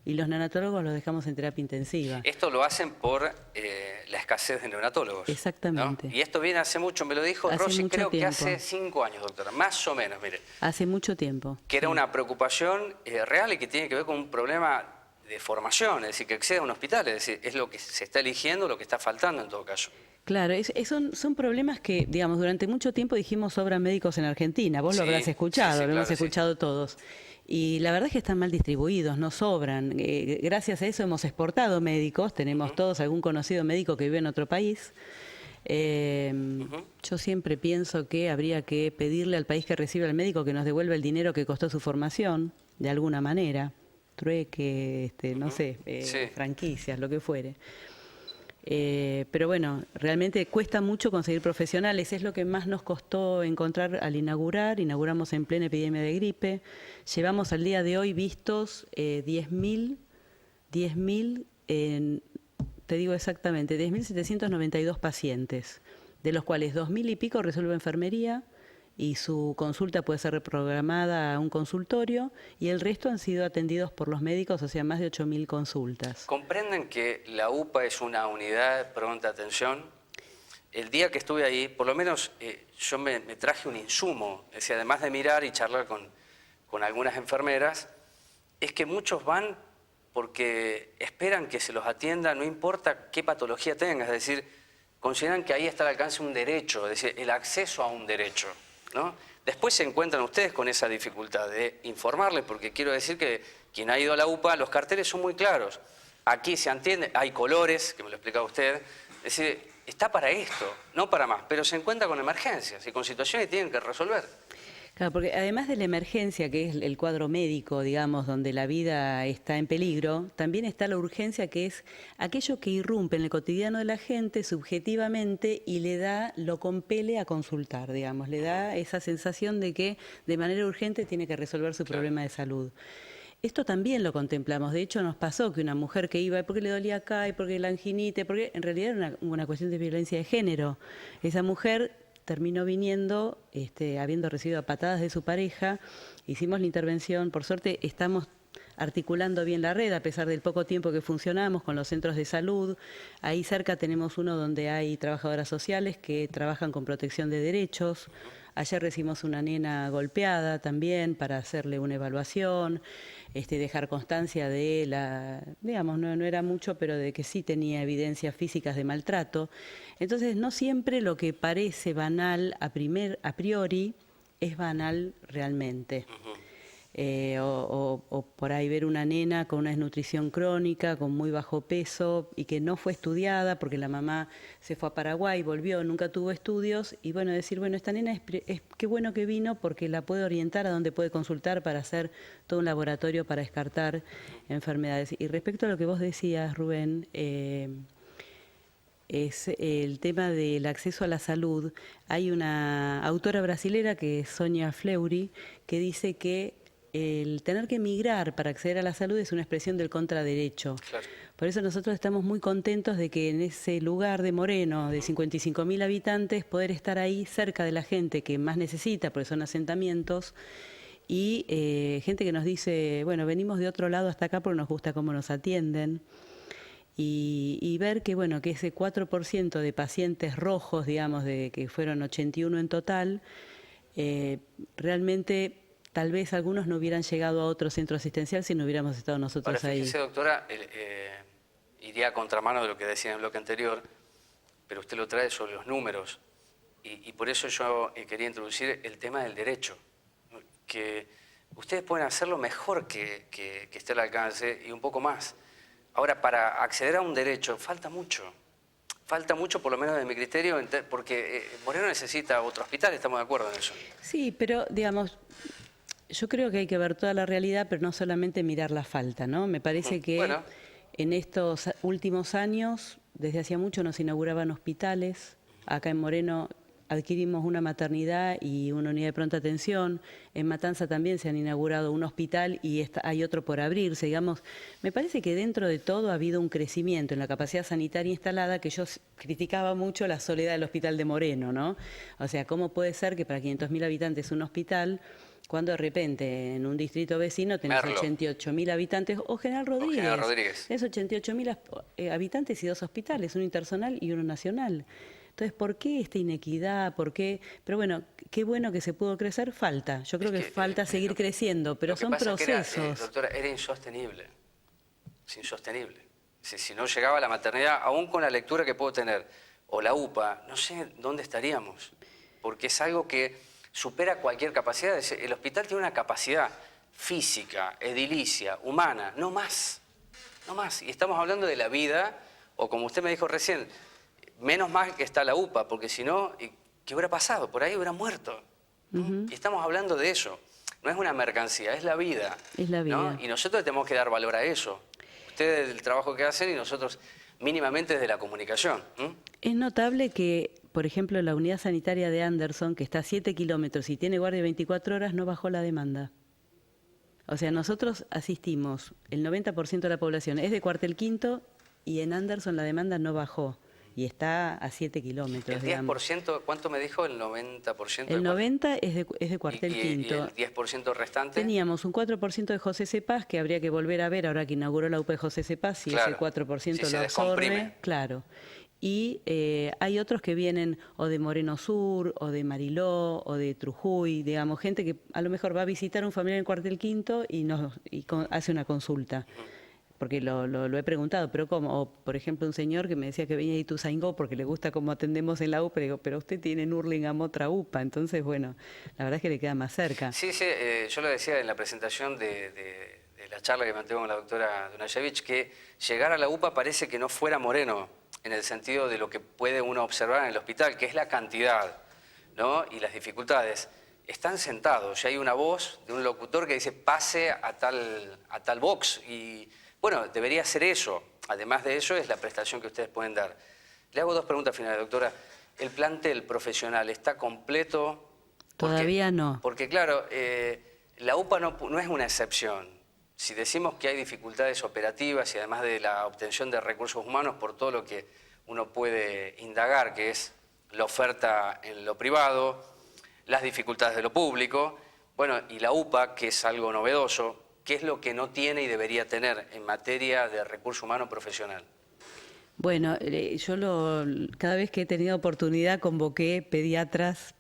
Y los neonatólogos los dejamos en terapia intensiva. Esto lo hacen por la escasez de neonatólogos. Exactamente. ¿No? Y esto viene hace mucho, me lo dijo Rosy, creo que hace 5 años, doctora, más o menos, mire. Hace mucho tiempo. Que era una preocupación real y que tiene que ver con un problema de formación, es decir, que acceda a un hospital, es decir, es lo que se está eligiendo, lo que está faltando en todo caso. Claro, son problemas que, digamos, durante mucho tiempo dijimos sobran médicos en Argentina. Vos lo habrás escuchado, lo hemos escuchado todos. Y la verdad es que están mal distribuidos, no sobran. Gracias a eso hemos exportado médicos, tenemos todos algún conocido médico que vive en otro país. Yo siempre pienso que habría que pedirle al país que recibe al médico que nos devuelva el dinero que costó su formación, de alguna manera, trueque, no sé, franquicias, lo que fuere. Pero bueno, realmente cuesta mucho conseguir profesionales, es lo que más nos costó encontrar al inaugurar. Inauguramos en plena epidemia de gripe, llevamos al día de hoy vistos 10.000, te digo exactamente, 10.792 pacientes, de los cuales 2.000 y pico resuelve enfermería, y su consulta puede ser reprogramada a un consultorio, y el resto han sido atendidos por los médicos, o sea, más de 8.000 consultas. ¿Comprenden que la UPA es una unidad de pronta atención? El día que estuve ahí, por lo menos yo me traje un insumo, es decir, además de mirar y charlar con algunas enfermeras, es que muchos van porque esperan que se los atienda, no importa qué patología tenga, es decir, consideran que ahí está al alcance un derecho, es decir, el acceso a un derecho, ¿no? Después se encuentran ustedes con esa dificultad de informarles, porque quiero decir que quien ha ido a la UPA, los carteles son muy claros. aquí se entiende, hay colores, que me lo explicaba usted, es decir, está para esto, no para más, pero se encuentra con emergencias y con situaciones que tienen que resolver. Claro, porque además de la emergencia, que es el cuadro médico, digamos, donde la vida está en peligro, también está la urgencia, que es aquello que irrumpe en el cotidiano de la gente subjetivamente y lo compele a consultar, digamos, le da esa sensación de que de manera urgente tiene que resolver su problema de salud. Esto también lo contemplamos. De hecho, nos pasó que una mujer que iba, porque le dolía acá, y porque la anginite, porque en realidad era una cuestión de violencia de género. Esa mujer terminó viniendo, habiendo recibido a patadas de su pareja. Hicimos la intervención. Por suerte, estamos articulando bien la red, a pesar del poco tiempo que funcionamos con los centros de salud. Ahí cerca tenemos uno donde hay trabajadoras sociales que trabajan con protección de derechos. Ayer recibimos una nena golpeada también para hacerle una evaluación, dejar constancia de digamos, no era mucho, pero de que sí tenía evidencias físicas de maltrato. Entonces, no siempre lo que parece banal a priori es banal realmente. O por ahí ver una nena con una desnutrición crónica, con muy bajo peso y que no fue estudiada porque la mamá se fue a Paraguay, volvió, nunca tuvo estudios, y bueno, decir, bueno, esta nena qué bueno que vino porque la puede orientar a dónde puede consultar para hacer todo un laboratorio para descartar enfermedades. Y respecto a lo que vos decías, Rubén, es el tema del acceso a la salud. Hay una autora brasilera que es Sonia Fleury, que dice que el tener que emigrar para acceder a la salud es una expresión del contraderecho. Claro. Por eso nosotros estamos muy contentos de que en ese lugar de Moreno, de 55.000 habitantes, poder estar ahí cerca de la gente que más necesita, porque son asentamientos, y gente que nos dice, bueno, venimos de otro lado hasta acá porque nos gusta cómo nos atienden. Y ver que, bueno, que ese 4% de pacientes rojos, digamos, de que fueron 81 en total, realmente tal vez algunos no hubieran llegado a otro centro asistencial si no hubiéramos estado nosotros ahí. Fíjese, doctora, iría a contramano de lo que decía en el bloque anterior, pero usted lo trae sobre los números. Y por eso yo quería introducir el tema del derecho, que ustedes pueden hacerlo mejor que esté al alcance y un poco más. Ahora, para acceder a un derecho falta mucho por lo menos de mi criterio, porque Moreno necesita otro hospital, estamos de acuerdo en eso. Sí, pero digamos, yo creo que hay que ver toda la realidad, pero no solamente mirar la falta, ¿no? Me parece que en estos últimos años, desde hacía mucho nos inauguraban hospitales. Acá en Moreno adquirimos una maternidad y una unidad de pronta atención. En Matanza también se han inaugurado un hospital y hay otro por abrirse. Digamos, me parece que dentro de todo ha habido un crecimiento en la capacidad sanitaria instalada, que yo criticaba mucho la soledad del hospital de Moreno, ¿no? O sea, ¿cómo puede ser que para 500.000 habitantes un hospital, cuando de repente en un distrito vecino tenés 88.000 habitantes, o General Rodríguez, es 88.000 habitantes y 2 hospitales, uno interzonal y uno nacional? Entonces, ¿por qué esta inequidad? ¿Por qué? Pero bueno, qué bueno que se pudo crecer, falta. Yo creo que falta seguir creciendo, pero son procesos. Doctora, era insostenible. Es insostenible. Si no llegaba la maternidad, aún con la lectura que puedo tener, o la UPA, no sé dónde estaríamos. Porque es algo que supera cualquier capacidad. El hospital tiene una capacidad física, edilicia, humana, no más. No más. Y estamos hablando de la vida, o como usted me dijo recién, menos mal que está la UPA, porque si no, ¿qué hubiera pasado? Por ahí hubiera muerto. Y estamos hablando de eso. No es una mercancía, es la vida. Es la vida. ¿no? Y nosotros tenemos que dar valor a eso. Ustedes del trabajo que hacen y nosotros mínimamente desde la comunicación. Es notable que, por ejemplo, la unidad sanitaria de Anderson, que está a 7 kilómetros y tiene guardia 24 horas, no bajó la demanda. O sea, nosotros asistimos, el 90% de la población es de Cuartel Quinto y en Anderson la demanda no bajó. Y está a 7 kilómetros. ¿El 10%, digamos. ¿Cuánto me dijo? ¿El 90%? El 90% es de Cuartel Quinto. ¿Y el 10% restante? Teníamos un 4% de José Cepaz, que habría que volver a ver ahora que inauguró la UPA de José Cepaz, si ese 4% lo absorbe. Claro. Y hay otros que vienen o de Moreno Sur, o de Mariló, o de Trujuy, digamos, gente que a lo mejor va a visitar a un familiar en Cuartel Quinto y hace una consulta. Porque lo he preguntado, pero ¿cómo? O, por ejemplo, un señor que me decía que venía de Ituzaingó porque le gusta cómo atendemos en la UPA, digo, pero usted tiene en Hurlingham otra UPA, entonces, bueno, la verdad es que le queda más cerca. Sí, yo lo decía en la presentación de la charla que mantuve con la doctora Dunayevich, que llegar a la UPA parece que no fuera Moreno, en el sentido de lo que puede uno observar en el hospital, que es la cantidad, ¿no? Y las dificultades. Están sentados y hay una voz de un locutor que dice pase a tal box. Y bueno, debería ser eso. Además de eso es la prestación que ustedes pueden dar. Le hago dos preguntas finales, doctora. ¿El plantel profesional está completo? Todavía no. Porque claro, la UPA no es una excepción. Si decimos que hay dificultades operativas y además de la obtención de recursos humanos por todo lo que uno puede indagar, que es la oferta en lo privado, las dificultades de lo público, bueno, y la UPA, que es algo novedoso, ¿qué es lo que no tiene y debería tener en materia de recurso humano profesional? Bueno, cada vez que he tenido oportunidad convoqué pediatras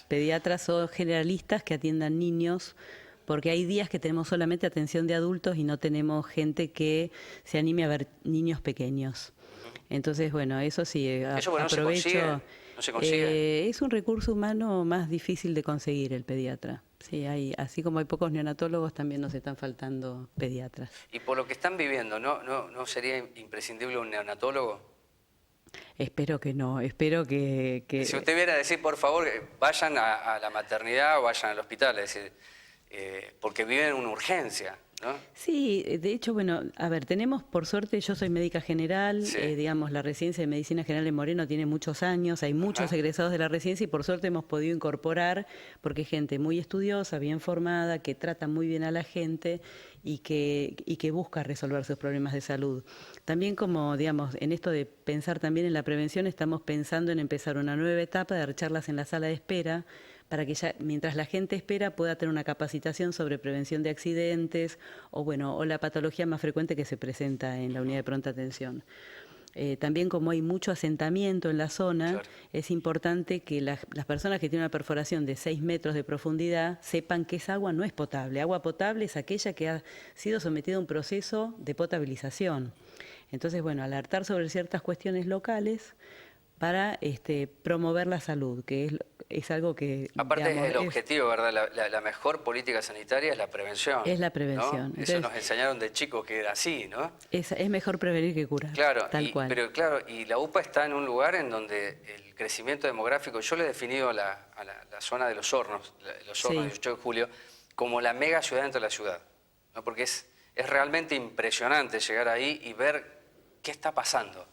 pediatras o generalistas que atiendan niños, porque hay días que tenemos solamente atención de adultos y no tenemos gente que se anime a ver niños pequeños. Entonces, bueno, eso sí, eso, bueno, aprovecho. ¿No se consigue? Es un recurso humano más difícil de conseguir el pediatra. Sí, así como hay pocos neonatólogos, también nos están faltando pediatras. Y por lo que están viviendo, ¿no sería imprescindible un neonatólogo? Espero que no, espero que... Si usted viera a decir, por favor, vayan a la maternidad o vayan al hospital, es decir, porque viven una urgencia, ¿no? Sí, de hecho, bueno, a ver, tenemos, por suerte, yo soy médica general, Sí. Digamos, la residencia de medicina general en Moreno tiene muchos años, hay muchos egresados de la residencia y por suerte hemos podido incorporar, porque es gente muy estudiosa, bien formada, que trata muy bien a la gente y que busca resolver sus problemas de salud. También como, digamos, en esto de pensar también en la prevención, estamos pensando en empezar una nueva etapa de dar charlas en la sala de espera, para que ya, mientras la gente espera, pueda tener una capacitación sobre prevención de accidentes o la patología más frecuente que se presenta en la unidad de pronta atención. También como hay mucho asentamiento en la zona, Claro. es importante que las personas que tienen una perforación de 6 metros de profundidad sepan que esa agua no es potable. Agua potable es aquella que ha sido sometida a un proceso de potabilización. Entonces, bueno, alertar sobre ciertas cuestiones locales para promover la salud, que es algo que... Aparte digamos, es el objetivo, ¿verdad? La mejor política sanitaria es la prevención. Es la prevención. ¿no? Entonces, eso nos enseñaron de chicos que era así, ¿no? es mejor prevenir que curar, Claro, tal cual. Pero claro, y la UPA está en un lugar en donde el crecimiento demográfico, yo le he definido a la zona de los hornos, los hornos Sí. 18 de julio, como la mega ciudad dentro de la ciudad, ¿no? Porque es realmente impresionante llegar ahí y ver qué está pasando.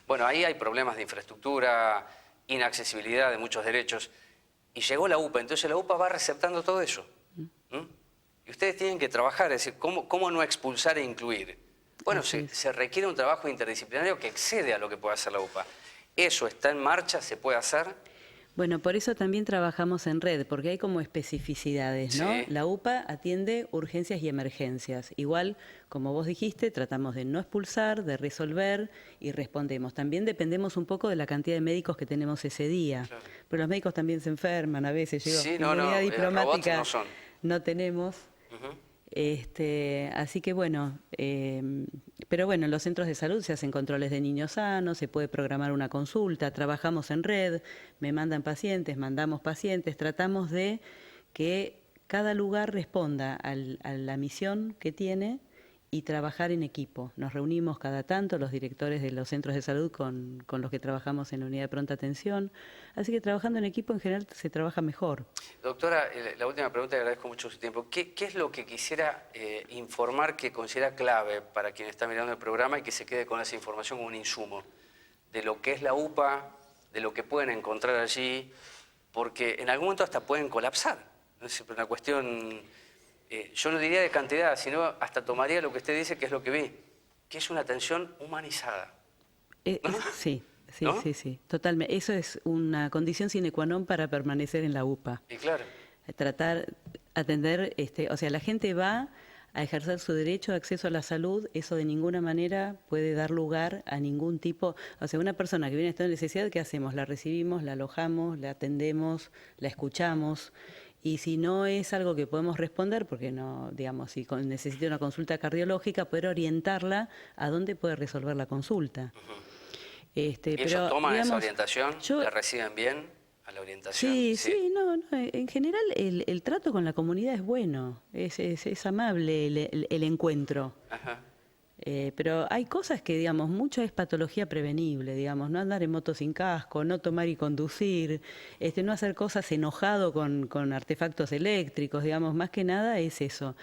Bueno, ahí hay problemas de infraestructura, inaccesibilidad de muchos derechos, y llegó la UPA, entonces la UPA va receptando todo eso. Y ustedes tienen que trabajar, es decir, ¿cómo no expulsar e incluir? Bueno, se requiere un trabajo interdisciplinario que excede a lo que puede hacer la UPA. ¿Eso está en marcha? ¿Se puede hacer? Bueno, por eso también trabajamos en red, porque hay como especificidades, ¿no? Sí. La UPA atiende urgencias y emergencias. Igual, como vos dijiste, tratamos de no expulsar, de resolver y respondemos. También dependemos un poco de la cantidad de médicos que tenemos ese día. Claro. Pero los médicos también se enferman a veces. Sí, Inmunidad robots diplomática no son. no tenemos. Ujú. Así que bueno, pero bueno, en los centros de salud se hacen controles de niños sanos, se puede programar una consulta, trabajamos en red, me mandan pacientes, mandamos pacientes, tratamos de que cada lugar responda a la misión que tiene y trabajar en equipo. Nos reunimos cada tanto, los directores de los centros de salud con los que trabajamos en la unidad de pronta atención, así que trabajando en equipo en general se trabaja mejor. Doctora, la última pregunta, y agradezco mucho su tiempo. ¿Qué es lo que quisiera informar que considera clave para quien está mirando el programa y que se quede con esa información como un insumo de lo que es la UPA, de lo que pueden encontrar allí, porque en algún momento hasta pueden colapsar? No es una cuestión, yo no diría de cantidad, sino hasta tomaría lo que usted dice, que es lo que vi, que es una atención humanizada. Sí. Sí, ¿No? sí, totalmente. Eso es una condición sine qua non para permanecer en la UPA. Y claro. Tratar, atender, o sea, la gente va a ejercer su derecho de acceso a la salud, eso de ninguna manera puede dar lugar a ningún tipo, o sea, una persona que viene en estado de necesidad, ¿qué hacemos? La recibimos, la alojamos, la atendemos, la escuchamos. Y si no es algo que podemos responder, porque no, digamos, si necesita una consulta cardiológica, poder orientarla a dónde puede resolver la consulta. ¿Y ellos toman esa digamos, orientación? ¿La reciben bien a la orientación. Sí, no, en general el trato con la comunidad es bueno, es amable el encuentro. Ajá. Pero hay cosas que, digamos, mucho es patología prevenible, digamos, no andar en moto sin casco, no tomar y conducir, no hacer cosas enojado con artefactos eléctricos, digamos, más que nada es eso.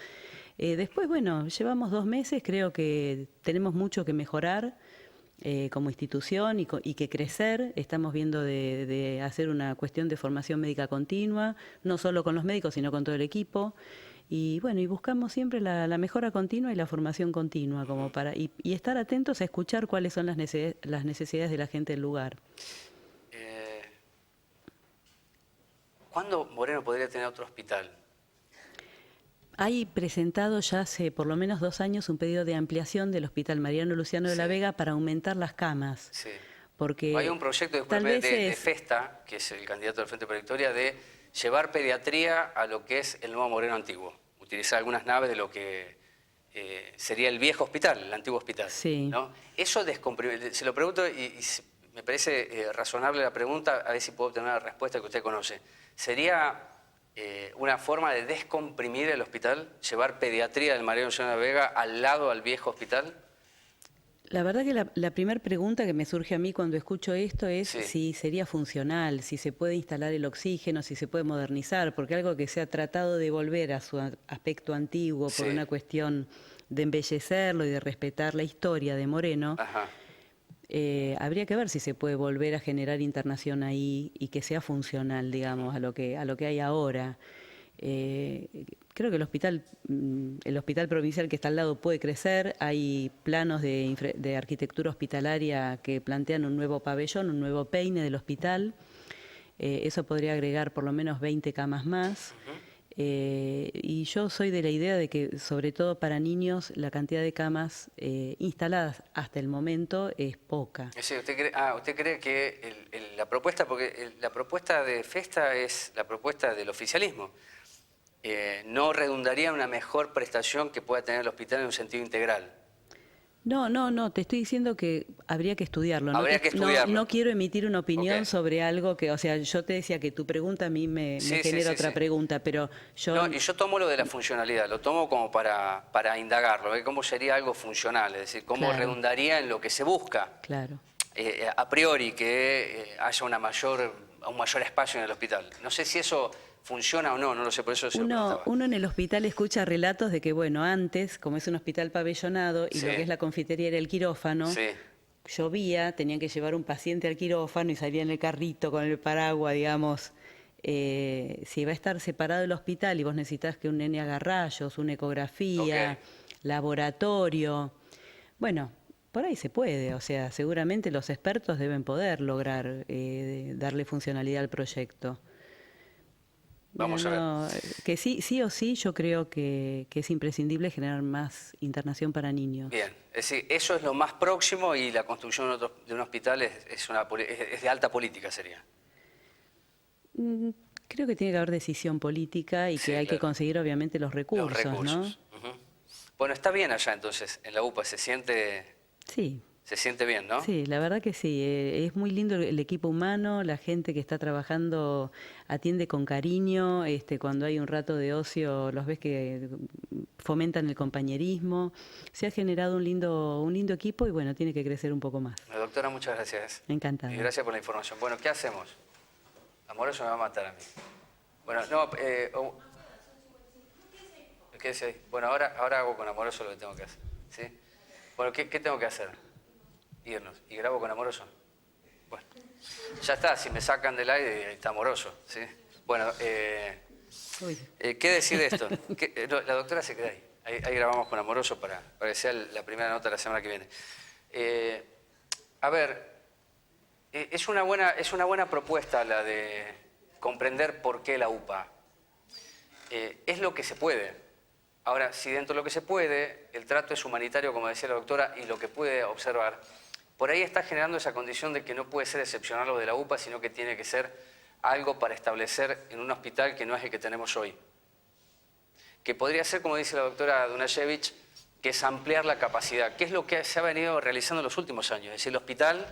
Después, bueno, llevamos 2 meses, creo que tenemos mucho que mejorar como institución y que crecer. Estamos viendo de hacer una cuestión de formación médica continua, no solo con los médicos, sino con todo el equipo. Y bueno, y buscamos siempre la mejora continua y la formación continua, como y estar atentos a escuchar cuáles son las necesidades de la gente del lugar. ¿Cuándo Moreno podría tener otro hospital? Hay presentado ya hace por lo menos 2 años un pedido de ampliación del Hospital Mariano Luciano de la Vega para aumentar las camas. Sí. Porque hay un proyecto de Festa, que es el candidato del Frente para la Victoria, de llevar pediatría a lo que es el nuevo Moreno antiguo. Utilizar algunas naves de lo que sería el viejo hospital, el antiguo hospital. Sí. ¿No? Eso se lo pregunto y me parece razonable la pregunta, a ver si puedo obtener una respuesta que usted conoce. ¿Sería una forma de descomprimir el hospital, llevar pediatría del Mariano Luciano de la Vega al lado al viejo hospital? La verdad que la primera pregunta que me surge a mí cuando escucho esto es Sí. si sería funcional, si se puede instalar el oxígeno, si se puede modernizar, porque algo que se ha tratado de volver a su aspecto antiguo por Sí. una cuestión de embellecerlo y de respetar la historia de Moreno, Ajá. habría que ver si se puede volver a generar internación ahí y que sea funcional, digamos, a lo que hay ahora. Creo que el hospital provincial que está al lado puede crecer. Hay planos de arquitectura hospitalaria que plantean un nuevo pabellón, un nuevo peine del hospital. Eso podría agregar por lo menos 20 camas más. Y yo soy de la idea de que, sobre todo para niños, la cantidad de camas instaladas hasta el momento es poca. Sí, ¿usted cree que la propuesta, porque la propuesta de Festa es la propuesta del oficialismo, no redundaría en una mejor prestación que pueda tener el hospital en un sentido integral? No, te estoy diciendo que habría que estudiarlo. Habría que estudiarlo. No quiero emitir una opinión Ok. sobre algo que, o sea, yo te decía que tu pregunta a mí me genera otra pregunta, pero yo... No, y yo tomo lo de la funcionalidad, lo tomo como para indagarlo, cómo sería algo funcional, es decir, cómo Claro. redundaría en lo que se busca, Claro. a priori, que haya un mayor espacio en el hospital. No sé si eso funciona o no lo sé, por eso se lo preguntaba. Uno en el hospital escucha relatos de que, bueno, antes, como es un hospital pabellonado y Sí. lo que es la confitería era el quirófano, Sí. llovía, tenían que llevar un paciente al quirófano y salía en el carrito con el paraguas, digamos. Si va a estar separado el hospital y vos necesitas que un nene haga rayos, una ecografía, laboratorio, bueno, por ahí se puede, o sea, seguramente los expertos deben poder lograr darle funcionalidad al proyecto. Vamos a ver. Que sí o sí, yo creo que es imprescindible generar más internación para niños. Bien, es decir, eso es lo más próximo y la construcción de un hospital es de alta política, sería. Creo que tiene que haber decisión política y Sí, que hay que claro. conseguir obviamente los recursos, Los recursos. ¿no? Ujú. Bueno, está bien allá entonces, en la UPA, se siente bien, ¿no? Sí, la verdad que sí. Es muy lindo el equipo humano, la gente que está trabajando atiende con cariño, cuando hay un rato de ocio los ves que fomentan el compañerismo. Se ha generado un lindo equipo y bueno, tiene que crecer un poco más. Doctora, muchas gracias. Encantada. Y gracias por la información. Bueno, ¿qué hacemos? Amoroso me va a matar a mí. Bueno, no, quédese ahí. Bueno, ahora hago con Amoroso lo que tengo que hacer. ¿Sí? Bueno, ¿qué tengo que hacer? Irnos. ¿Y grabo con Amoroso? Bueno, ya está. Si me sacan del aire, está Amoroso. ¿Sí? Bueno, ¿qué decir de esto? La doctora se queda ahí. Ahí grabamos con Amoroso para que sea la primera nota de la semana que viene. A ver, es una buena propuesta la de comprender por qué la UPA. Es lo que se puede. Ahora, si dentro de lo que se puede, el trato es humanitario, como decía la doctora, y lo que puede observar, por ahí está generando esa condición de que no puede ser excepcional lo de la UPA, sino que tiene que ser algo para establecer en un hospital que no es el que tenemos hoy. Que podría ser, como dice la doctora Dunashevich, que es ampliar la capacidad, que es lo que se ha venido realizando en los últimos años. Es decir, el hospital,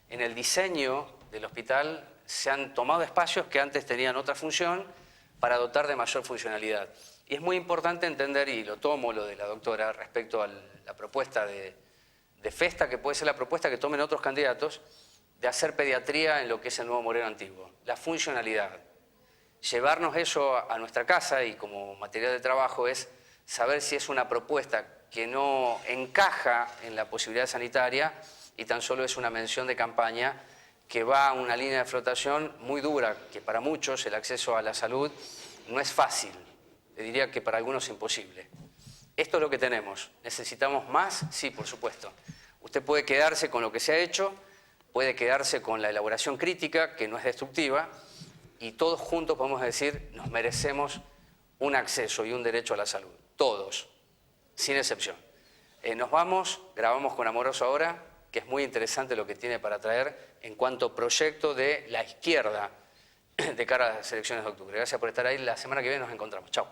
en el diseño del hospital, se han tomado espacios que antes tenían otra función para dotar de mayor funcionalidad. Y es muy importante entender, y lo tomo lo de la doctora respecto a la propuesta de Festa, que puede ser la propuesta que tomen otros candidatos, de hacer pediatría en lo que es el Nuevo Moreno antiguo. La funcionalidad. Llevarnos eso a nuestra casa y como material de trabajo es saber si es una propuesta que no encaja en la posibilidad sanitaria y tan solo es una mención de campaña que va a una línea de flotación muy dura, que para muchos el acceso a la salud no es fácil, le diría que para algunos es imposible. Esto es lo que tenemos. ¿Necesitamos más? Sí, por supuesto. Usted puede quedarse con lo que se ha hecho, puede quedarse con la elaboración crítica, que no es destructiva, y todos juntos podemos decir, nos merecemos un acceso y un derecho a la salud. Todos, sin excepción. Nos vamos, grabamos con Amoroso ahora, que es muy interesante lo que tiene para traer en cuanto proyecto de la izquierda de cara a las elecciones de octubre. Gracias por estar ahí. La semana que viene nos encontramos. Chao.